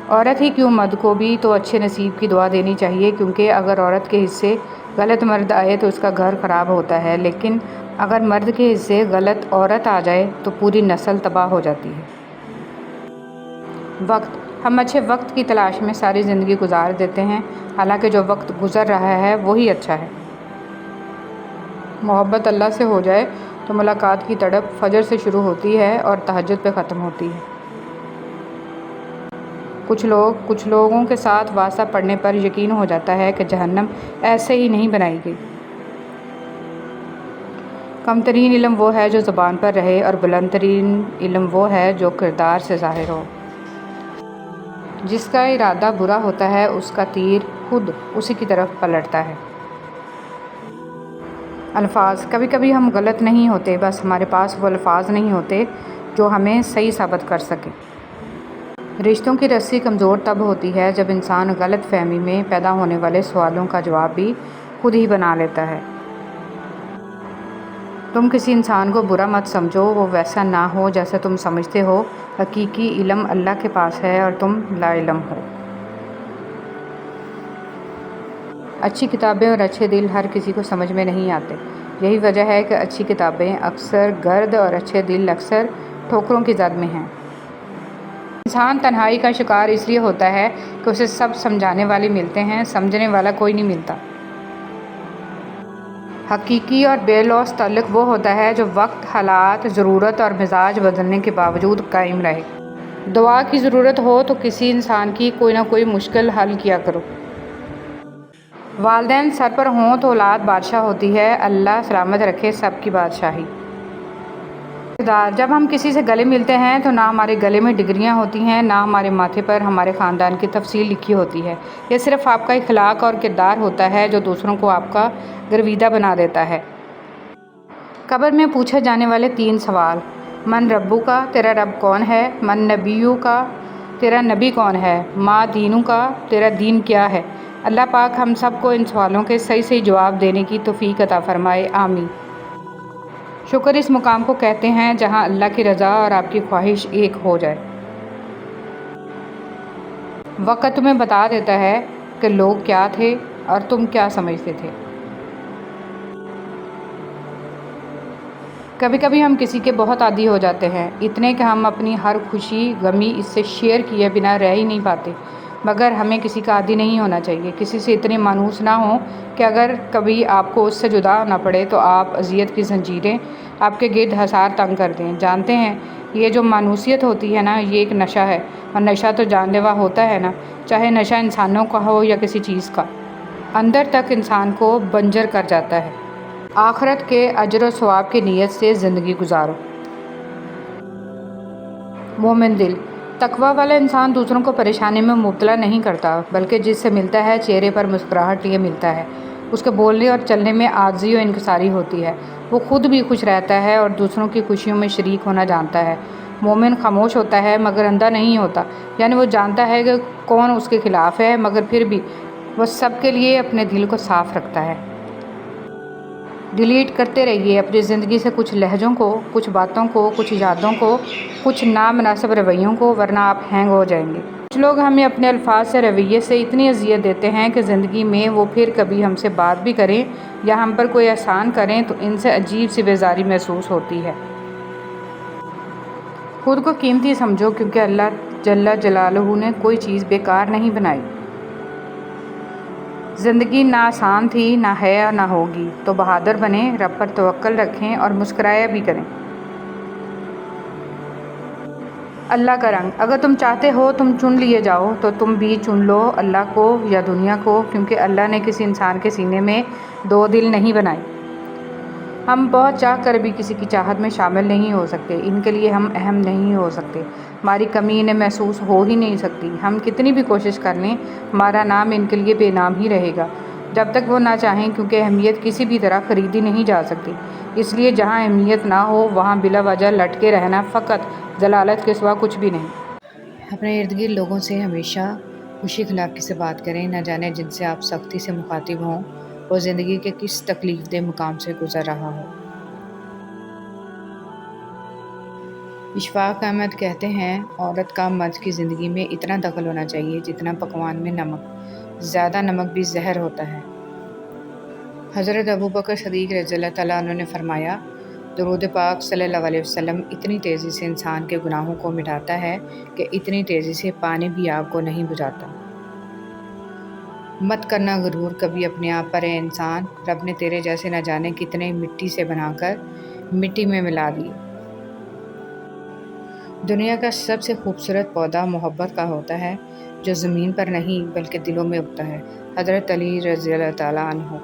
عورت ہی کیوں، مرد کو بھی تو اچھے نصیب کی دعا دینی چاہیے، کیونکہ اگر عورت کے حصے غلط مرد آئے تو اس کا گھر خراب ہوتا ہے، لیکن اگر مرد کے حصے غلط عورت آ جائے تو پوری نسل تباہ ہو جاتی ہے۔ وقت، ہم اچھے وقت کی تلاش میں ساری زندگی گزار دیتے ہیں، حالانکہ جو وقت گزر رہا ہے وہی اچھا ہے۔ محبت اللہ سے ہو جائے تو ملاقات کی تڑپ فجر سے شروع ہوتی ہے اور تہجد پہ ختم ہوتی ہے۔ کچھ لوگوں کے ساتھ واسطہ پڑنے پر یقین ہو جاتا ہے کہ جہنم ایسے ہی نہیں بنائی گئی۔ کم ترین علم وہ ہے جو زبان پر رہے اور بلند ترین علم وہ ہے جو کردار سے ظاہر ہو۔ جس کا ارادہ برا ہوتا ہے اس کا تیر خود اسی کی طرف پلٹتا ہے۔ الفاظ، کبھی کبھی ہم غلط نہیں ہوتے، بس ہمارے پاس وہ الفاظ نہیں ہوتے جو ہمیں صحیح ثابت کر سکے۔ رشتوں کی رسی کمزور تب ہوتی ہے جب انسان غلط فہمی میں پیدا ہونے والے سوالوں کا جواب بھی خود ہی بنا لیتا ہے۔ تم کسی انسان کو برا مت سمجھو، وہ ویسا نہ ہو جیسا تم سمجھتے ہو۔ حقیقی علم اللہ کے پاس ہے اور تم لا علم ہو۔ اچھی کتابیں اور اچھے دل ہر کسی کو سمجھ میں نہیں آتے۔ یہی وجہ ہے کہ اچھی کتابیں اکثر گرد اور اچھے دل اکثر ٹھوکروں کی زد میں ہیں۔ انسان تنہائی کا شکار اس لیے ہوتا ہے کہ اسے سب سمجھانے والے ملتے ہیں، سمجھنے والا کوئی نہیں ملتا۔ حقیقی اور بے لوث تعلق وہ ہوتا ہے جو وقت، حالات، ضرورت اور مزاج بدلنے کے باوجود قائم رہے۔ دعا کی ضرورت ہو تو کسی انسان کی کوئی نہ کوئی مشکل حل کیا کرو۔ والدین سر پر ہوں تو اولاد بادشاہ ہوتی ہے۔ اللہ سلامت رکھے سب کی بادشاہی۔ جب ہم کسی سے گلے ملتے ہیں تو نہ ہمارے گلے میں ڈگریاں ہوتی ہیں، نہ ہمارے ماتھے پر ہمارے خاندان کی تفصیل لکھی ہوتی ہے۔ یہ صرف آپ کا اخلاق اور کردار ہوتا ہے جو دوسروں کو آپ کا گرویدہ بنا دیتا ہے۔ قبر میں پوچھے جانے والے 3 سوال: من ربو کا، تیرا رب کون ہے؟ من نبیو کا، تیرا نبی کون ہے؟ ما دینو کا، تیرا دین کیا ہے؟ اللہ پاک ہم سب کو ان سوالوں کے صحیح جواب دینے کی توفیق عطا فرمائے، آمین۔ شکر اس مقام کو کہتے ہیں جہاں اللہ کی رضا اور آپ کی خواہش ایک ہو جائے۔ وقت تمہیں بتا دیتا ہے کہ لوگ کیا تھے اور تم کیا سمجھتے تھے۔ کبھی کبھی ہم کسی کے بہت عادی ہو جاتے ہیں، اتنے کہ ہم اپنی ہر خوشی غمی اس سے شیئر کیے بنا رہ ہی نہیں پاتے، مگر ہمیں کسی کا عادی نہیں ہونا چاہیے۔ کسی سے اتنے مانوس نہ ہوں کہ اگر کبھی آپ کو اس سے جدا ہونا پڑے تو آپ اذیت کی زنجیریں آپ کے گرد حصار تنگ کر دیں۔ جانتے ہیں یہ جو مانوسیت ہوتی ہے نا، یہ ایک نشہ ہے، اور نشہ تو جان لیوا ہوتا ہے نا، چاہے نشہ انسانوں کا ہو یا کسی چیز کا، اندر تک انسان کو بنجر کر جاتا ہے۔ آخرت کے اجر و ثواب کی نیت سے زندگی گزارو۔ مومن دل: تقویٰ والا انسان دوسروں کو پریشانی میں مبتلا نہیں کرتا، بلکہ جس سے ملتا ہے چہرے پر مسکراہٹ لیے ملتا ہے۔ اس کے بولنے اور چلنے میں عاجزی و انکساری ہوتی ہے۔ وہ خود بھی خوش رہتا ہے اور دوسروں کی خوشیوں میں شریک ہونا جانتا ہے۔ مومن خاموش ہوتا ہے مگر اندھا نہیں ہوتا، یعنی وہ جانتا ہے کہ کون اس کے خلاف ہے، مگر پھر بھی وہ سب کے لیے اپنے دل کو صاف رکھتا ہے۔ ڈیلیٹ کرتے رہیے اپنی زندگی سے کچھ لہجوں کو، کچھ باتوں کو، کچھ یادوں کو، کچھ نامناسب رویوں کو، ورنہ آپ ہینگ ہو جائیں گے۔ کچھ لوگ ہمیں اپنے الفاظ سے، رویے سے اتنی اذیت دیتے ہیں کہ زندگی میں وہ پھر کبھی ہم سے بات بھی کریں یا ہم پر کوئی احسان کریں تو ان سے عجیب سی بیزاری محسوس ہوتی ہے۔ خود کو قیمتی سمجھو، کیونکہ اللہ جل جلالہ نے کوئی چیز بیکار نہیں بنائی۔ زندگی نہ آسان تھی، نہ ہے اور نہ ہوگی، تو بہادر بنیں، رب پر توکل رکھیں اور مسکرایا بھی کریں۔ اللہ کا رنگ: اگر تم چاہتے ہو تم چن لیے جاؤ تو تم بھی چن لو اللہ کو یا دنیا کو، کیونکہ اللہ نے کسی انسان کے سینے میں 2 دل نہیں بنائے۔ ہم بہت چاہ کر بھی کسی کی چاہت میں شامل نہیں ہو سکتے، ان کے لیے ہم اہم نہیں ہو سکتے، ہماری کمی انہیں محسوس ہو ہی نہیں سکتی۔ ہم کتنی بھی کوشش کر لیں، ہمارا نام ان کے لیے بے نام ہی رہے گا جب تک وہ نہ چاہیں، کیونکہ اہمیت کسی بھی طرح خریدی نہیں جا سکتی۔ اس لیے جہاں اہمیت نہ ہو وہاں بلا وجہ لٹکے رہنا فقط ضلالت کے سوا کچھ بھی نہیں۔ اپنے ارد گرد لوگوں سے ہمیشہ خوشی اخلاقی سے بات کریں، نہ جانے جن سے آپ سختی سے مخاطب ہوں وہ زندگی کے کس تکلیف دہ مقام سے گزر رہا ہو۔ اشفاق احمد کہتے ہیں، عورت کا مرد کی زندگی میں اتنا دخل ہونا چاہیے جتنا پکوان میں نمک، زیادہ نمک بھی زہر ہوتا ہے۔ حضرت ابوبکر صدیق رضی اللہ تعالیٰ عنہ نے فرمایا، درود پاک صلی اللہ علیہ وسلم اتنی تیزی سے انسان کے گناہوں کو مٹاتا ہے کہ اتنی تیزی سے پانی بھی آگ کو نہیں بجھاتا۔ مت کرنا غرور، کبھی اپنے آپ پر اے انسان، رب نے تیرے جیسے نہ جانے کتنے مٹی سے بنا کر مٹی میں ملا دیے۔ دنیا کا سب سے خوبصورت پودا محبت کا ہوتا ہے، جو زمین پر نہیں بلکہ دلوں میں اگتا ہے۔ حضرت علی رضی اللہ تعالیٰ عنہ۔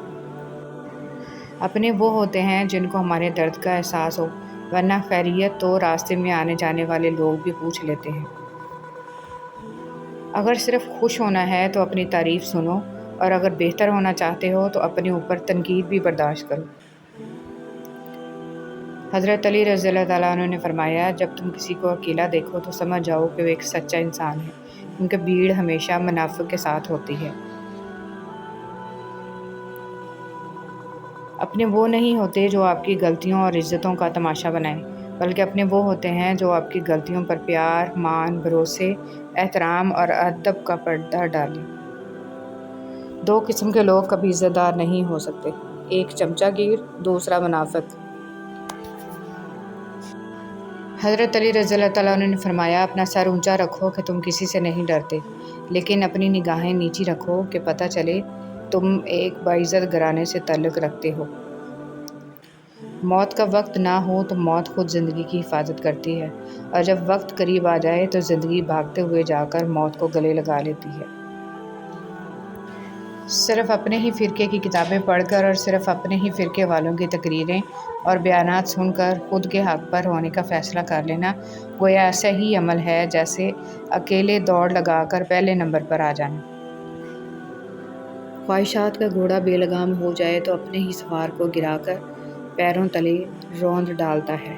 اپنے وہ ہوتے ہیں جن کو ہمارے درد کا احساس ہو، ورنہ خیریت تو راستے میں آنے جانے والے لوگ بھی پوچھ لیتے ہیں۔ اگر صرف خوش ہونا ہے تو اپنی تعریف سنو، اور اگر بہتر ہونا چاہتے ہو تو اپنے اوپر تنقید بھی برداشت کرو۔ حضرت علی رضی اللہ تعالیٰ عنہ نے فرمایا، جب تم کسی کو اکیلا دیکھو تو سمجھ جاؤ کہ وہ ایک سچا انسان ہے، کیونکہ بھیڑ ہمیشہ منافق کے ساتھ ہوتی ہے۔ اپنے وہ نہیں ہوتے جو آپ کی غلطیوں اور عزتوں کا تماشا بنائیں، بلکہ اپنے وہ ہوتے ہیں جو آپ کی غلطیوں پر پیار، مان، بھروسے، احترام اور ادب کا پردہ ڈالیں۔ دو قسم کے لوگ کبھی عزت دار نہیں ہو سکتے، ایک چمچہ گیر، دوسرا منافق۔ حضرت علی رضی اللہ تعالیٰ عنہ نے فرمایا، اپنا سر اونچا رکھو کہ تم کسی سے نہیں ڈرتے، لیکن اپنی نگاہیں نیچی رکھو کہ پتہ چلے تم ایک باعزت گھرانے سے تعلق رکھتے ہو۔ موت کا وقت نہ ہو تو موت خود زندگی کی حفاظت کرتی ہے، اور جب وقت قریب آ جائے تو زندگی بھاگتے ہوئے جا کر موت کو گلے لگا لیتی ہے۔ صرف اپنے ہی فرقے کی کتابیں پڑھ کر اور صرف اپنے ہی فرقے والوں کی تقریریں اور بیانات سن کر خود کے حق پر ہونے کا فیصلہ کر لینا گویا ایسا ہی عمل ہے جیسے اکیلے دوڑ لگا کر پہلے نمبر پر آ جانا۔ خواہشات کا گھوڑا بے لگام ہو جائے تو اپنے ہی سوار کو گرا کر پیروں تلے روند ڈالتا ہے۔